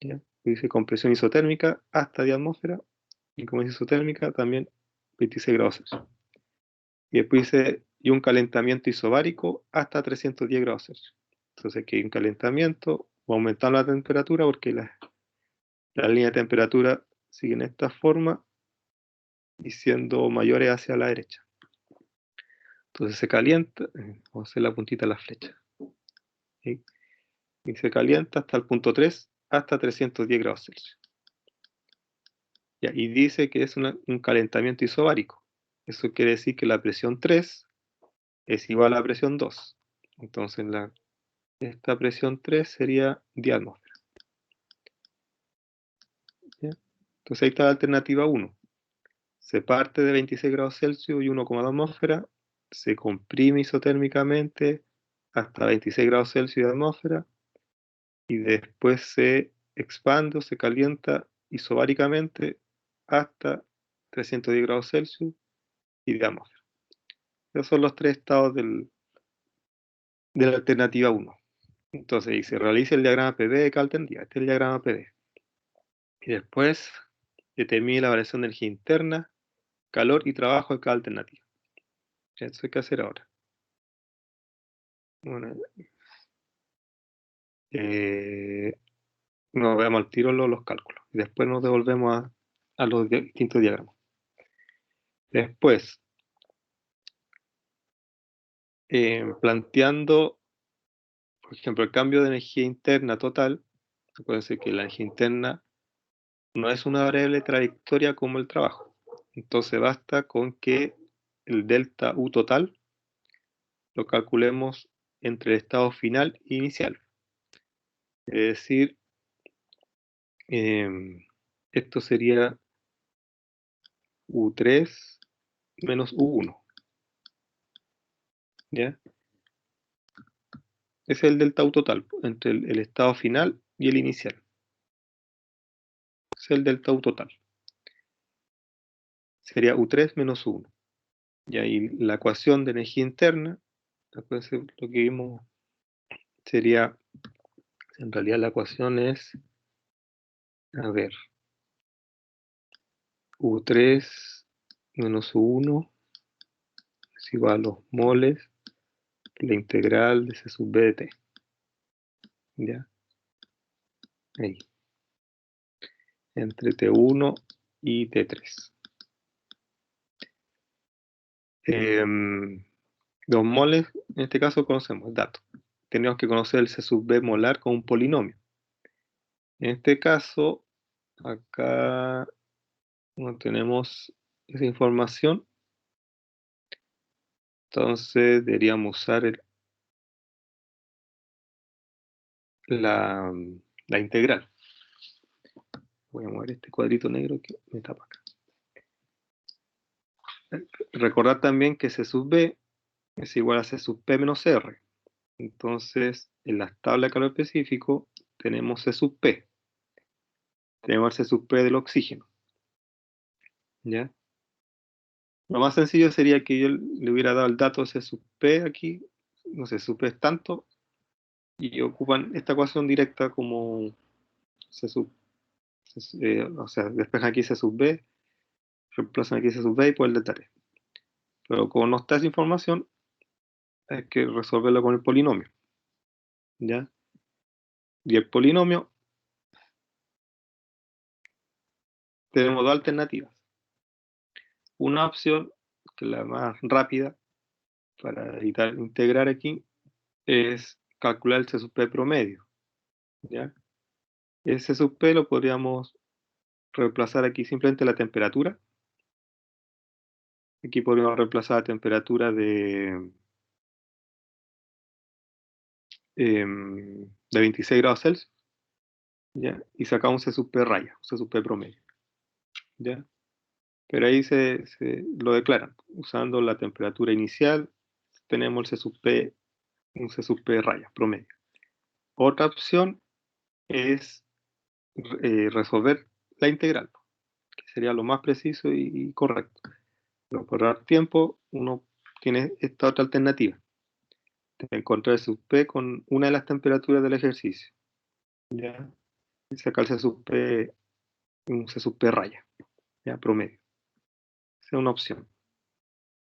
¿Ya? Dice compresión isotérmica hasta 10 atmósferas. Y como es isotérmica, también 26 grados Celsius. Y después dice, y un calentamiento isobárico hasta 310 grados Celsius. Entonces aquí hay un calentamiento, va aumentando la temperatura porque la línea de temperatura sigue en esta forma y siendo mayores hacia la derecha. Entonces se calienta, vamos a hacer la puntita de la flecha. ¿Sí? Y se calienta hasta el punto 3, hasta 310 grados Celsius. Ya, y dice que es un calentamiento isobárico. Eso quiere decir que la presión 3 es igual a presión 2. Entonces esta presión 3 sería 10 atmósferas. ¿Ya? Entonces ahí está la alternativa 1. Se parte de 26 grados Celsius y 1,2 atmósfera, se comprime isotérmicamente hasta 26 grados Celsius de atmósfera y después se expande o se calienta isobáricamente hasta 310 grados Celsius y de atmósfera. Esos son los tres estados de la alternativa 1. Entonces, y se realiza el diagrama PV de cada alternativa. Este es el diagrama PV. Y después determine la variación de energía interna, calor y trabajo de cada alternativa. Eso hay que hacer ahora. Bueno, nos veamos al tiro los cálculos. Y después nos devolvemos a los distintos diagramas. Después, planteando, por ejemplo, el cambio de energía interna total. Acuérdense que la energía interna no es una variable trayectoria como el trabajo. Entonces basta con que el delta U total lo calculemos entre el estado final e inicial. Es decir, esto sería U3 menos U1. ¿Ya? Ese es el delta U total entre el estado final y el inicial. Ese es el delta U total. Sería U3 menos U1. Y ahí la ecuación de energía interna, acuérdense lo que vimos, sería, en realidad la ecuación es, a ver, U3 menos U1 es igual a los moles, la integral de C sub B de T. ¿Ya? Ahí. Entre T1 y T3. 2 moles, en este caso conocemos el dato. Tenemos que conocer el C sub B molar como un polinomio. En este caso, acá no tenemos esa información. Entonces deberíamos usar la integral. Voy a mover este cuadrito negro que me tapa acá. Recordar también que C sub B es igual a C sub P menos R. Entonces, en la tabla de calor específico tenemos C sub P. Tenemos el C sub P del oxígeno. ¿Ya? Lo más sencillo sería que yo le hubiera dado el dato C sub P aquí, no sé, sub P es tanto, y ocupan esta ecuación directa como C sub, o sea, despejan aquí C sub B, reemplazan aquí C sub B y por el delta T. Pero como no está esa información, hay que resolverlo con el polinomio. ¿Ya? Y el polinomio, tenemos dos alternativas. Una opción, que es la más rápida, para evitar integrar aquí, es calcular el C sub P promedio. ¿Ya? El C sub P lo podríamos reemplazar aquí simplemente la temperatura. Aquí podríamos reemplazar la temperatura de 26 grados Celsius. ¿Ya? Y sacamos C sub P raya, C sub P promedio. ¿Ya? Pero ahí se lo declaran. Usando la temperatura inicial, tenemos el C sub P, un C sub P raya, promedio. Otra opción es resolver la integral, que sería lo más preciso y correcto. Pero por dar tiempo, uno tiene esta otra alternativa. Encontrar el C sub P con una de las temperaturas del ejercicio. ¿Ya? Y sacar el C sub P, un C sub P raya, ¿ya? Promedio. Esa es una opción.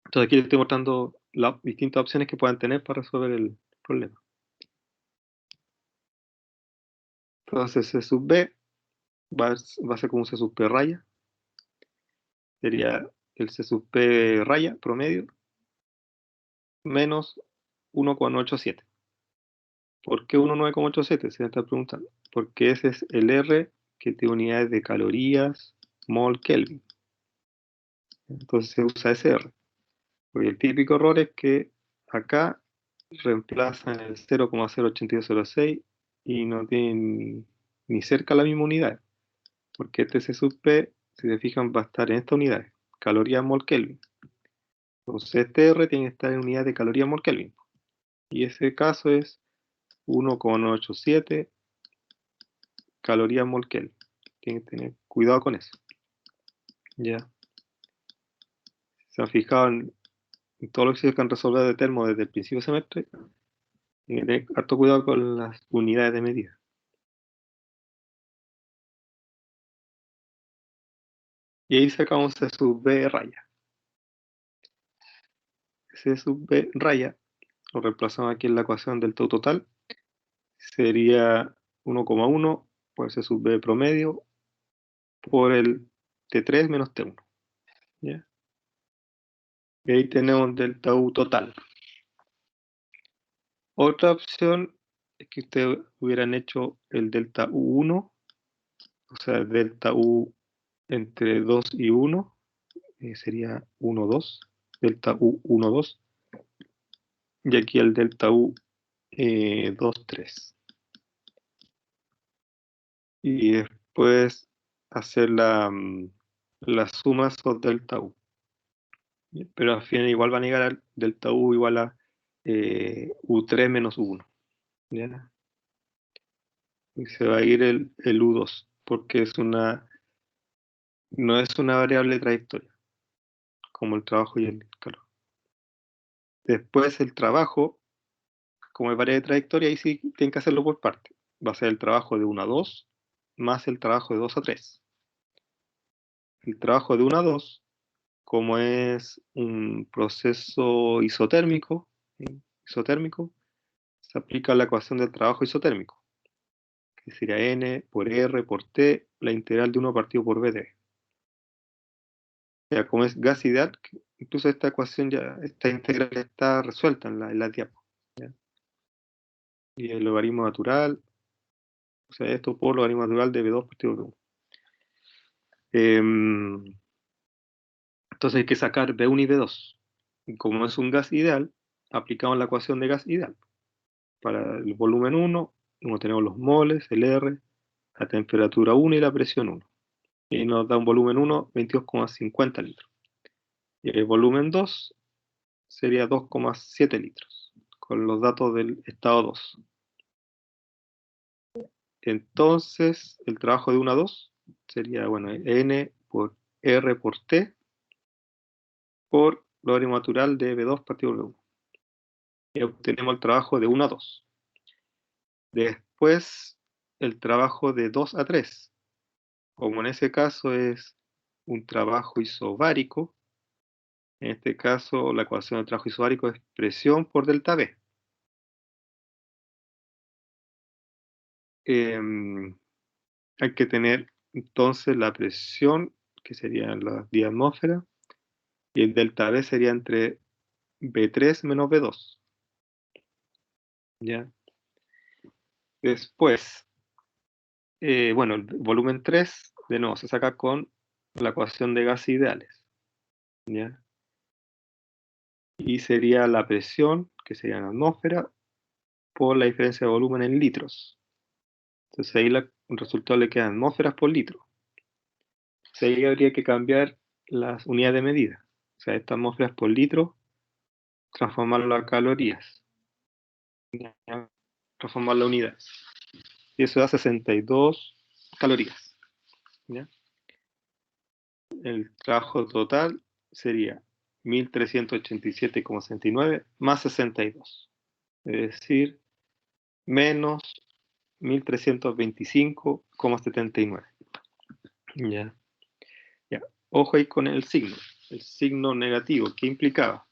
Entonces aquí les estoy mostrando las distintas opciones que puedan tener para resolver el problema. Entonces C sub B va a ser como un C sub P raya. Sería el C sub P raya promedio menos 1,87. ¿Por qué 1,987? Se me está preguntando. Porque ese es el R que tiene unidades de calorías, mol, Kelvin. Entonces se usa ese R. Porque el típico error es que acá reemplazan el 0,08206 y no tienen ni cerca la misma unidad, porque este C sub P, si se fijan, va a estar en esta unidad, calorías mol Kelvin. Entonces este R tiene que estar en unidad de calorías mol Kelvin. Y ese caso es 1,987 calorías mol Kelvin. Tienen que tener cuidado con eso. Ya. Se han fijado en todos los ejercicios que han resolvido de termo desde el principio del semestre. Tienen que tener harto cuidado con las unidades de medida. Y ahí sacamos C sub B raya. C sub B raya lo reemplazamos aquí en la ecuación del tau total. Sería 1,1 por C sub B promedio por el T3 menos T1. ¿Ya? Y ahí tenemos delta U total. Otra opción es que ustedes hubieran hecho el delta U1, o sea, delta U entre 2 y 1, sería 1, 2, delta U 1, 2, y aquí el delta U 2, 3. Y después hacer las sumas of delta U. Pero al final igual van a llegar al delta U igual a U3 menos U1. ¿Ya? Y se va a ir el U2, porque no es una variable de trayectoria, como el trabajo y el calor. Después el trabajo, como es variable de trayectoria, ahí sí tienen que hacerlo por parte. Va a ser el trabajo de 1 a 2 más el trabajo de 2 a 3. El trabajo de 1 a 2, como es un proceso isotérmico, se aplica la ecuación del trabajo isotérmico, que sería N por R por T, la integral de 1 partido por B de B. Ya, como es gas ideal, incluso esta ecuación esta integral está resuelta en la diapo. ¿Ya? Y el logaritmo natural, o sea, esto por logaritmo natural de B2 partido por B1. Entonces hay que sacar B1 y B2. Y como es un gas ideal, aplicamos la ecuación de gas ideal. Para el volumen 1, como tenemos los moles, el R, la temperatura 1 y la presión 1. Y nos da un volumen 1, 22,50 litros. Y el volumen 2 sería 2,7 litros, con los datos del estado 2. Entonces, el trabajo de 1 a 2 sería, bueno, N por R por T por logaritmo natural de B2 partido por B1. Y obtenemos el trabajo de 1 a 2. Después, el trabajo de 2 a 3. Como en ese caso es un trabajo isobárico, en este caso la ecuación del trabajo isobárico es presión por delta B. Hay que tener entonces la presión, que sería las 10 atmósferas, y el delta B sería entre B3 menos B2. ¿Ya? Después, bueno, el volumen 3, de nuevo, se saca con la ecuación de gases ideales. ¿Ya? Y sería la presión, que sería en atmósfera, por la diferencia de volumen en litros. Entonces ahí el resultado le queda atmósferas por litro. Entonces ahí habría que cambiar las unidades de medida. O sea, estas atmósferas por litro, transformarlo a calorías. Transformar la unidad. Y eso da 62 calorías. ¿Ya? El trabajo total sería 1387,69 más 62. Es decir, menos 1325,79. ¿Ya? Ya. Ojo ahí con el signo. El signo negativo, ¿qué implicaba?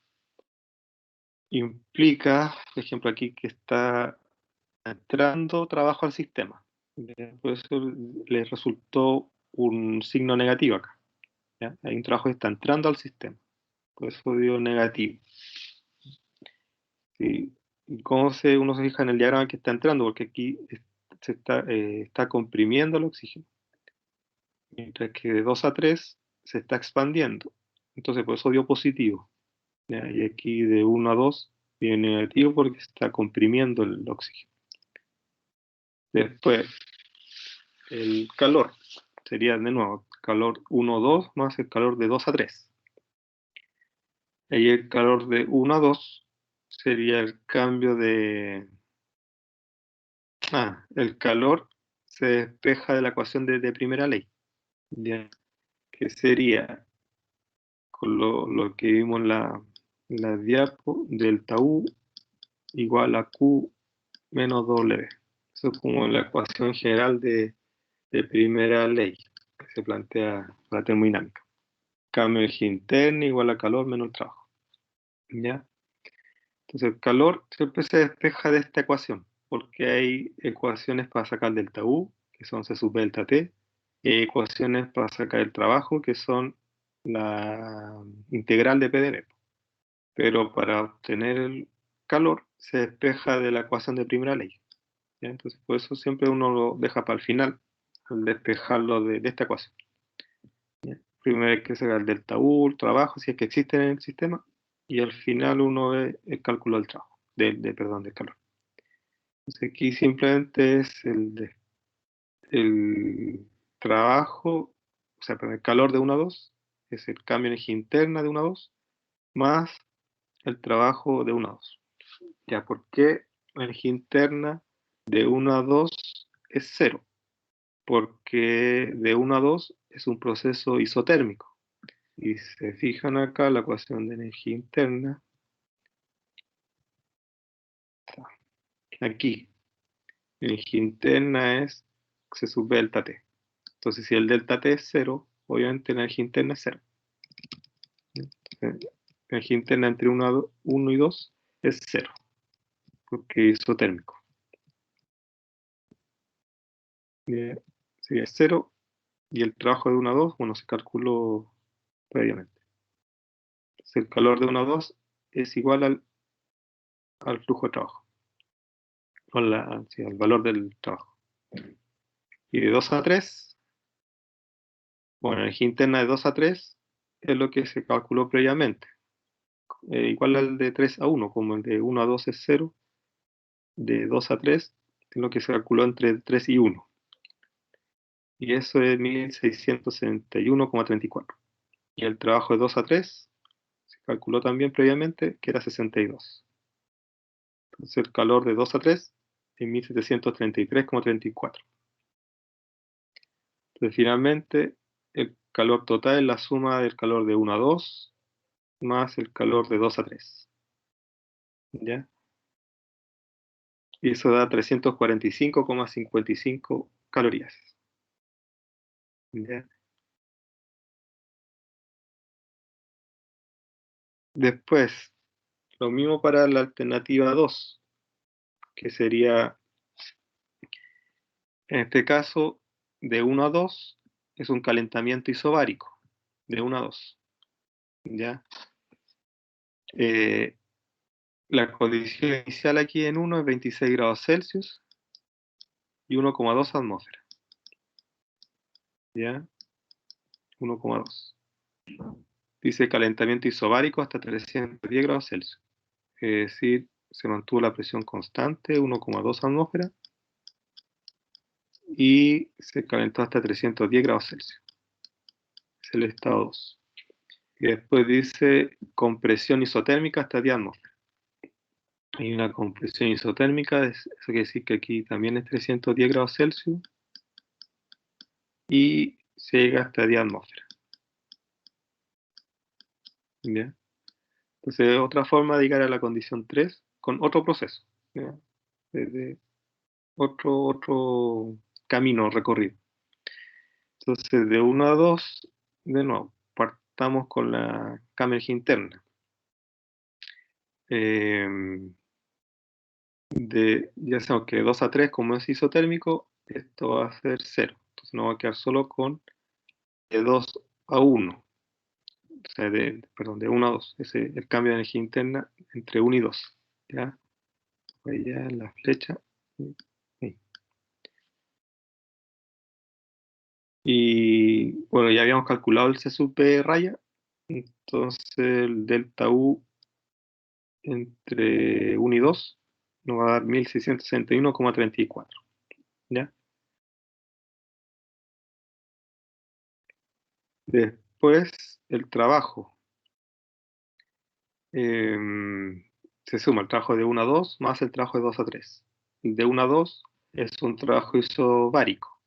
Implica, por ejemplo, aquí que está entrando trabajo al sistema. Por eso les resultó un signo negativo acá. ¿Ya? Hay un trabajo que está entrando al sistema. Por eso dio negativo. ¿Sí? ¿Y cómo uno se fija en el diagrama que está entrando? Porque aquí se está comprimiendo el oxígeno. Mientras que de 2 a 3 se está expandiendo. Entonces por eso dio positivo. ¿Ya? Y aquí de 1 a 2 y negativo porque está comprimiendo el oxígeno. Después, el calor sería de nuevo calor 1 a 2 más el calor de 2 a 3. Ahí el calor de 1 a 2 sería el cambio de... el calor se despeja de la ecuación de primera ley, ¿ya? Que sería con lo que vimos en la diapo, delta U igual a Q menos W. Eso es como la ecuación general de primera ley que se plantea la termodinámica. Cambio de energía interna igual a calor menos el trabajo. ¿Ya? Entonces el calor siempre se despeja de esta ecuación, porque hay ecuaciones para sacar delta U, que son C sub delta T, y hay ecuaciones para sacar el trabajo, que son la integral de PdV. Pero para obtener el calor se despeja de la ecuación de primera ley. ¿Ya? Entonces por eso siempre uno lo deja para el final, al despejarlo de esta ecuación. ¿Ya? Primero hay que sacar el delta U, el trabajo, si es que existe en el sistema, y al final uno ve el cálculo del trabajo, perdón, del calor. Entonces aquí simplemente es el trabajo, o sea, el calor de 1 a 2, es el cambio de energía interna de 1 a 2, más el trabajo de 1 a 2. ¿Ya? ¿Por qué la energía interna de 1 a 2 es 0? Porque de 1 a 2 es un proceso isotérmico. Y se fijan acá la ecuación de energía interna. Aquí, energía interna es C sub delta T. Entonces, si el delta T es 0, obviamente la energía interna es 0. Entonces, energía interna entre 1 y 2 es 0, porque es isotérmico. Sería 0, y el trabajo de 1 a 2, bueno, se calculó previamente. Entonces, el calor de 1 a 2 es igual al flujo de trabajo, o al valor del trabajo. Y de 2 a 3, bueno, energía interna de 2 a 3 es lo que se calculó previamente. Igual al de 3 a 1, como el de 1 a 2 es 0, de 2 a 3 es lo que se calculó entre 3 y 1. Y eso es 1671,34. Y el trabajo de 2 a 3 se calculó también previamente, que era 62. Entonces el calor de 2 a 3 es 1733,34. Entonces finalmente el calor total es la suma del calor de 1 a 2 más el calor de 2 a 3. ¿Ya? Y eso da 345,55 calorías. ¿Ya? Después, lo mismo para la alternativa 2, que sería, en este caso, de 1 a 2, es un calentamiento isobárico, de 1 a 2. ¿Ya? La condición inicial aquí en 1 es 26 grados Celsius y 1,2 atmósferas. ¿Ya? 1,2. Dice calentamiento isobárico hasta 310 grados Celsius. Es decir, se mantuvo la presión constante, 1,2 atmósferas, y se calentó hasta 310 grados Celsius. Es el estado 2. Y después dice compresión isotérmica hasta 10 atmósferas. Hay una compresión isotérmica, eso quiere decir que aquí también es 310 grados Celsius y se llega hasta 10 atmósferas. ¿Ya? Entonces, otra forma de llegar a la condición 3 con otro proceso, ¿ya? Desde otro camino recorrido. Entonces, de 1 a 2, de nuevo, partamos con la cámara interna. Ya sabemos que 2 a 3, como es isotérmico, esto va a ser 0. Entonces nos va a quedar solo con de 2 a 1. O sea, de 1 a 2. Ese es el cambio de energía interna entre 1 y 2. ¿Ya? Ahí ya la flecha. Ahí. Y bueno, ya habíamos calculado el C sub P raya. Entonces el delta U entre 1 y 2 nos va a dar 1661,34. ¿Ya? Después, el trabajo. Se suma el trabajo de 1 a 2 más el trabajo de 2 a 3. El de 1 a 2 es un trabajo isobárico.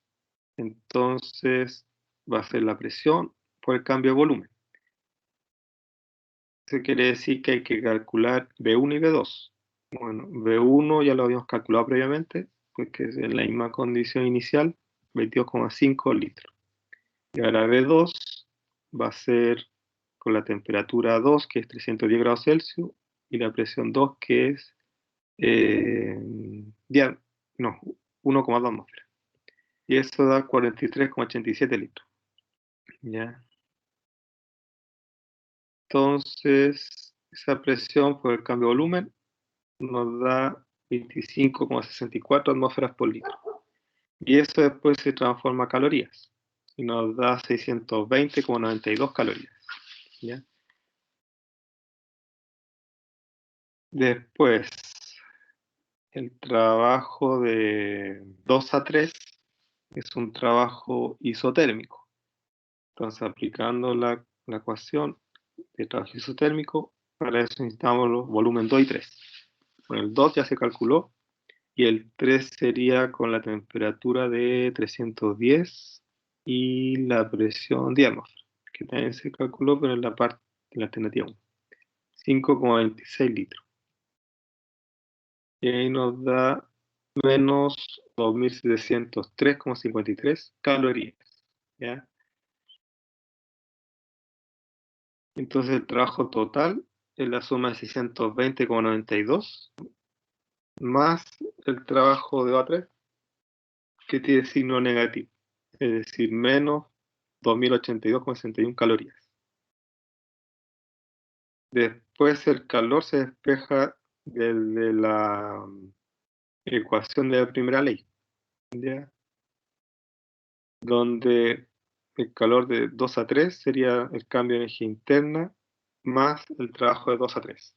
Entonces, va a ser la presión por el cambio de volumen. Eso quiere decir que hay que calcular B1 y B2. Bueno, B1 ya lo habíamos calculado previamente, porque es en la misma condición inicial, 22,5 litros. Y ahora B2 va a ser con la temperatura 2, que es 310 grados Celsius, y la presión 2, que es 1,2 atmósferas. Y eso da 43,87 litros. ¿Ya? Entonces, esa presión por el cambio de volumen nos da 25,64 atmósferas por litro. Y eso después se transforma a calorías. Y nos da 620,92 calorías. ¿Ya? Después, el trabajo de 2 a 3 es un trabajo isotérmico. Entonces, aplicando la ecuación de trabajo isotérmico, para eso necesitamos los volumen 2 y 3. Bueno, el 2 ya se calculó, y el 3 sería con la temperatura de 310 y la presión de atmósfera, que también se calculó, pero en la parte de la alternativa 1. 5,26 litros. Y ahí nos da menos 2.703,53 calorías. ¿Ya? Entonces el trabajo total es la suma de 620,92 más el trabajo de O3, que tiene signo negativo, es decir, menos 2.082,61 calorías. Después el calor se despeja desde la ecuación de la primera ley, ¿ya? Donde el calor de 2 a 3 sería el cambio de energía interna más el trabajo de 2 a 3.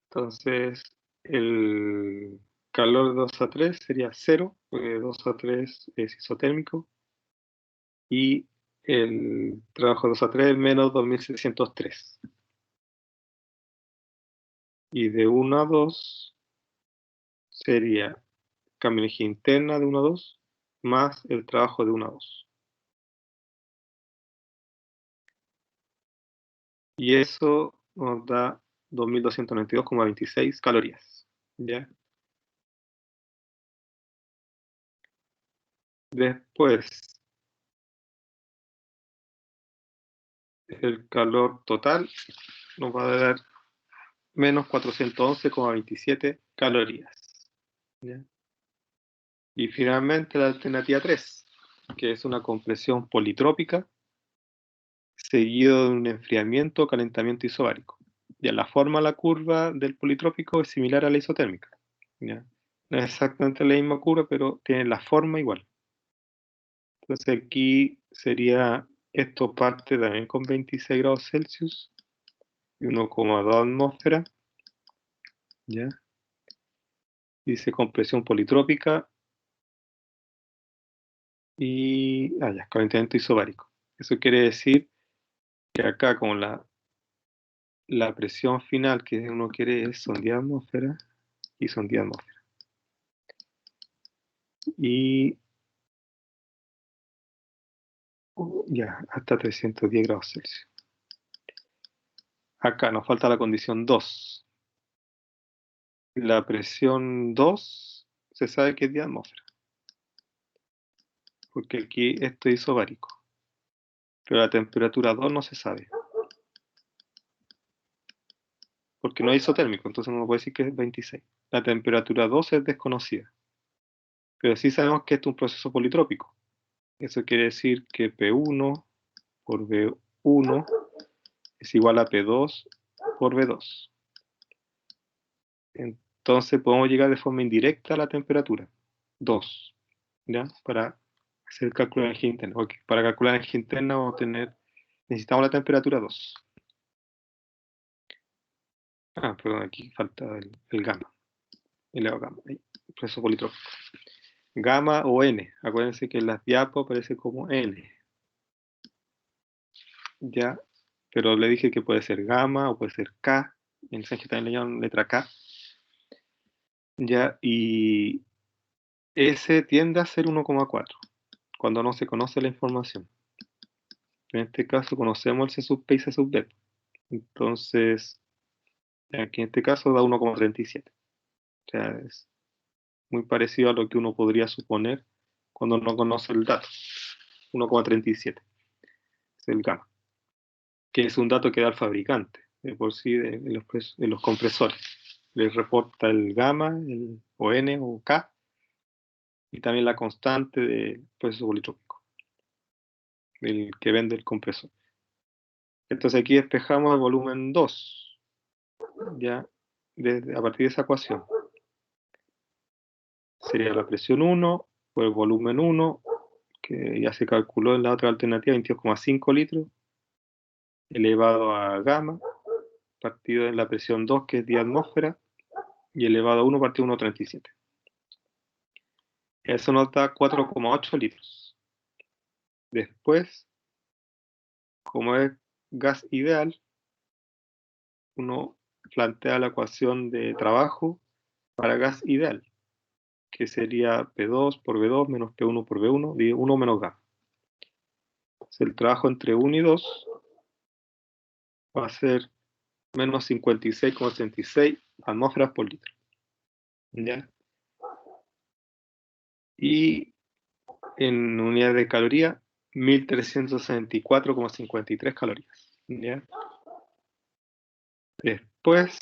Entonces, el calor de 2 a 3 sería 0, porque 2 a 3 es isotérmico, y el trabajo de 2 a 3 es menos 2.703. Y de 1 a 2 sería cambio de energía interna de 1 a 2 más el trabajo de 1 a 2. Y eso nos da 2.292,26 calorías. ¿Ya? Después, el calor total nos va a dar menos 411,27 calorías. ¿Ya? Y finalmente la alternativa 3, que es una compresión politrópica seguido de un enfriamiento o calentamiento isobárico. Ya la forma de la curva del politrópico es similar a la isotérmica. ¿Ya? No es exactamente la misma curva, pero tiene la forma igual. Entonces aquí sería, esto parte también con 26 grados Celsius y 1,2 atmósferas. ¿Ya? Dice compresión politrópica y ya, calentamiento isobárico. Eso quiere decir que acá con la presión final que uno quiere es son 10 atmósferas y son 10 atmósferas. Y ya, hasta 310 grados Celsius. Acá nos falta la condición 2. La presión 2 se sabe que es 10 atmósferas, porque aquí esto es isobárico. Pero la temperatura 2 no se sabe, porque no es isotérmico, entonces no puede decir que es 26. La temperatura 2 es desconocida, pero sí sabemos que esto es un proceso politrópico. Eso quiere decir que P1 por B1 es igual a P2 por B2. Entonces podemos llegar de forma indirecta a la temperatura 2, ¿ya? Para hacer el cálculo de energía interna. Okay. Para calcular energía interna necesitamos la temperatura 2. Perdón, aquí falta el gamma. Elevado a gamma. Ahí, proceso politrópico. Gamma o n. Acuérdense que en las diapos aparece como n. Ya, pero le dije que puede ser gamma o puede ser k. En Sánchez también le llaman letra k. Ya, y S tiende a ser 1,4 cuando no se conoce la información. En este caso conocemos el C sub P y C sub D. Entonces, aquí en este caso da 1,37. O sea, es muy parecido a lo que uno podría suponer cuando no conoce el dato. 1,37 es el gamma, que es un dato que da el fabricante de por sí de los compresores. Les reporta el gamma, o n o k, y también la constante del proceso politrópico, el que vende el compresor. Entonces aquí despejamos el volumen 2, ya a partir de esa ecuación. Sería la presión 1 por el volumen 1, que ya se calculó en la otra alternativa, 22,5 litros, elevado a gamma, partido en la presión 2, que es 10 atmósferas, y elevado a 1 partido 1,37. Eso nos da 4,8 litros. Después, como es gas ideal, uno plantea la ecuación de trabajo para gas ideal, que sería P2 por V2 menos P1 por V1, de 1 menos gamma. El trabajo entre 1 y 2 va a ser menos 56,86 atmósferas por litro. ¿Ya? Y en unidades de caloría, 1364,53 calorías. ¿Ya? Después,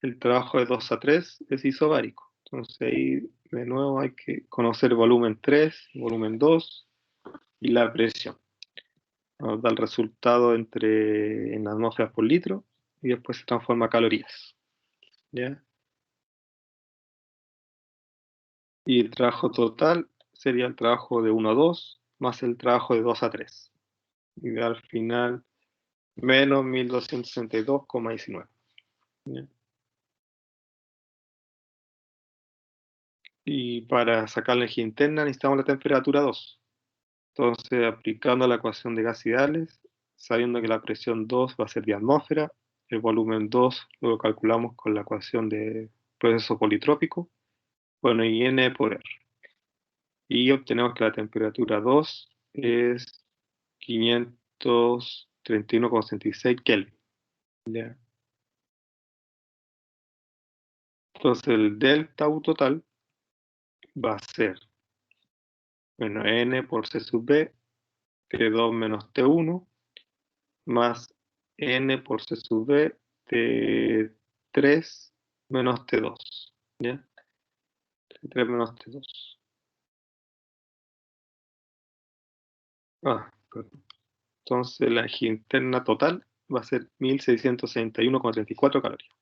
el trabajo de 2 a 3 es isobárico. Entonces ahí de nuevo hay que conocer volumen 3, volumen 2 y la presión. Nos da el resultado en atmósferas por litro y después se transforma a calorías. ¿Ya? Y el trabajo total sería el trabajo de 1 a 2 más el trabajo de 2 a 3. Y al final menos 1262,19. ¿Ya? Y para sacar la energía interna necesitamos la temperatura 2. Entonces, aplicando la ecuación de gas ideales, sabiendo que la presión 2 va a ser de atmósfera, el volumen 2 lo calculamos con la ecuación de proceso politrópico, bueno, y N por R. Y obtenemos que la temperatura 2 es 531,66 Kelvin. ¿Ya? Entonces, el delta U total va a ser menos N por C sub B, T2 menos T1, más N por C sub B, T3 menos T2. ¿Ya? T3 menos T2. Perdón. Entonces la energía interna total va a ser 1661,34 calorías.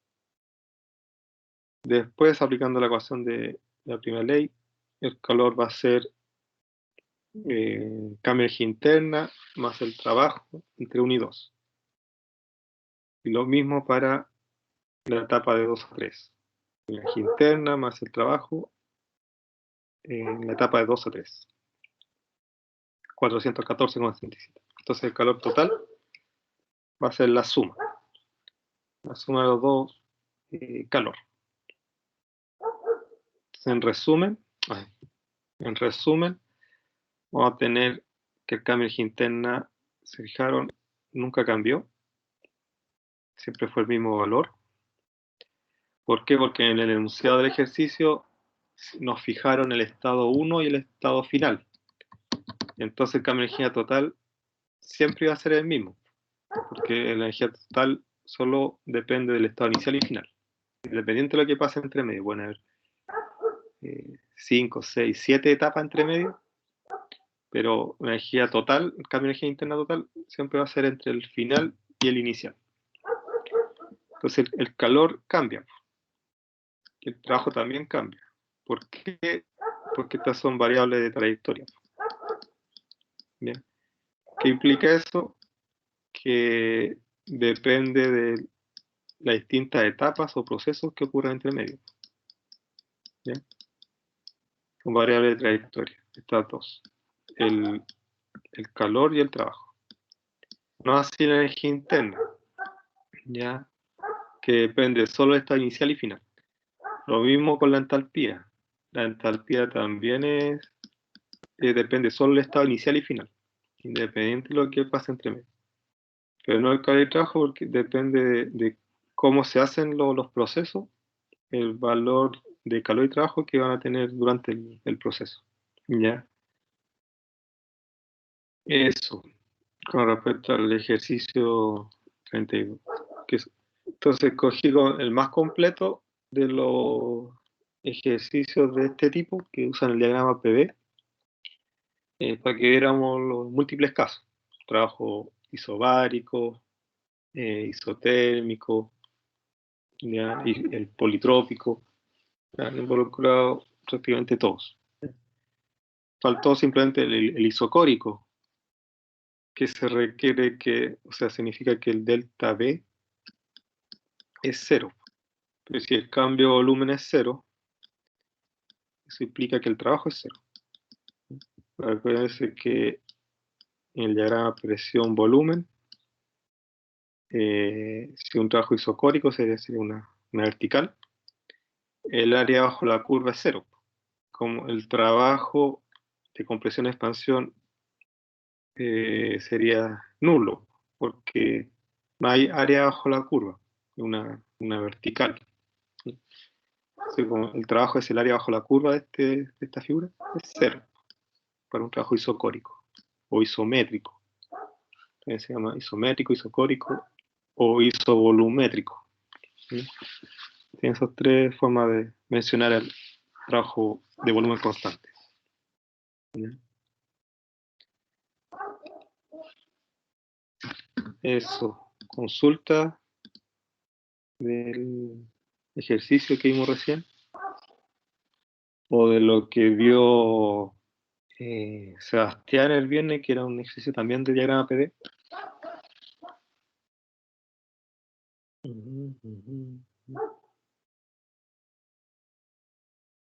Después, aplicando la ecuación de la primera ley, el calor va a ser cambio de energía interna más el trabajo entre 1 y 2. Y lo mismo para la etapa de 2 a 3. La energía interna más el trabajo en la etapa de 2 a 3. 414,67. Entonces el calor total va a ser la suma. La suma de los dos calor. Entonces, en resumen, vamos a tener que el cambio de energía interna, se fijaron, nunca cambió. Siempre fue el mismo valor. ¿Por qué? Porque en el enunciado del ejercicio nos fijaron el estado 1 y el estado final. Entonces el cambio de energía total siempre iba a ser el mismo, porque la energía total solo depende del estado inicial y final. Independiente de lo que pase entre medio, pueden haber 5, 6, 7 etapas entre medio, pero la energía total, el cambio de energía interna total, siempre va a ser entre el final y el inicial. Entonces el calor cambia, y el trabajo también cambia. ¿Por qué? Porque estas son variables de trayectoria. Bien. ¿Qué implica eso? Que depende de las distintas etapas o procesos que ocurren entre medio. ¿Ya? Son variables de trayectoria, estas dos. El calor y el trabajo. No así la energía interna, ¿ya? Que depende solo de estado inicial y final. Lo mismo con la entalpía. La entalpía también depende solo del estado inicial y final, independiente de lo que pase entre medio. Pero no el calor y trabajo porque depende de cómo se hacen los procesos, el valor de calor y trabajo que van a tener durante el proceso. ¿Ya? Eso, con respecto al ejercicio 32. Entonces cogí el más completo de los ejercicios de este tipo que usan el diagrama PV para que viéramos los múltiples casos. Trabajo isobárico, isotérmico, ¿ya? Y el politrópico, han involucrado prácticamente todos. Faltó simplemente el isocórico, que se requiere que, o sea, significa que el delta B es 0. Pero si el cambio de volumen es 0, eso implica que el trabajo es 0. Acuérdense que en el diagrama presión-volumen, si un trabajo isocórico sería una vertical, el área bajo la curva es 0. Como el trabajo de compresión-expansión sería nulo, porque no hay área bajo la curva, una vertical. Así como el trabajo es el área bajo la curva de esta figura, es 0 para un trabajo isocórico o isométrico. También se llama isométrico, isocórico o isovolumétrico. ¿Sí? Tiene esas tres formas de mencionar el trabajo de volumen constante. ¿Sí? Eso, consulta del ejercicio que vimos recién o de lo que vio Sebastián el viernes, que era un ejercicio también de diagrama PD.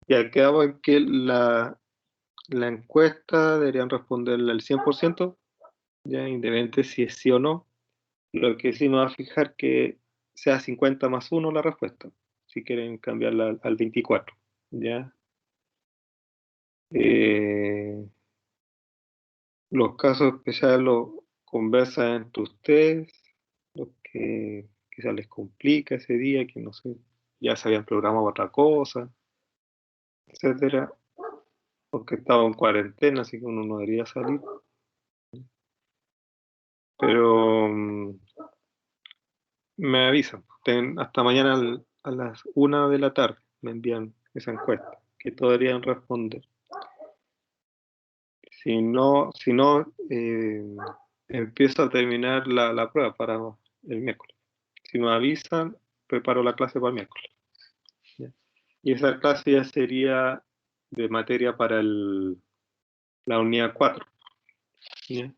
Ya quedamos en que la encuesta deberían responderle al 100%, ya independiente si es sí o no. Lo que sí me va a fijar que sea 50 más 1 la respuesta, si quieren cambiarla al 24. ¿Ya? Los casos especiales los conversan entre ustedes, los que quizás les complica ese día, que no sé, ya se habían programado otra cosa, etcétera, porque estaba en cuarentena, así que uno no debería salir. Pero me avisan, hasta mañana a las 1 de la tarde me envían esa encuesta, que todos deberían responder. Si no, empiezo a terminar la prueba para el miércoles. Si me avisan, preparo la clase para el miércoles. ¿Ya? Y esa clase ya sería de materia para la unidad 4. ¿Ya?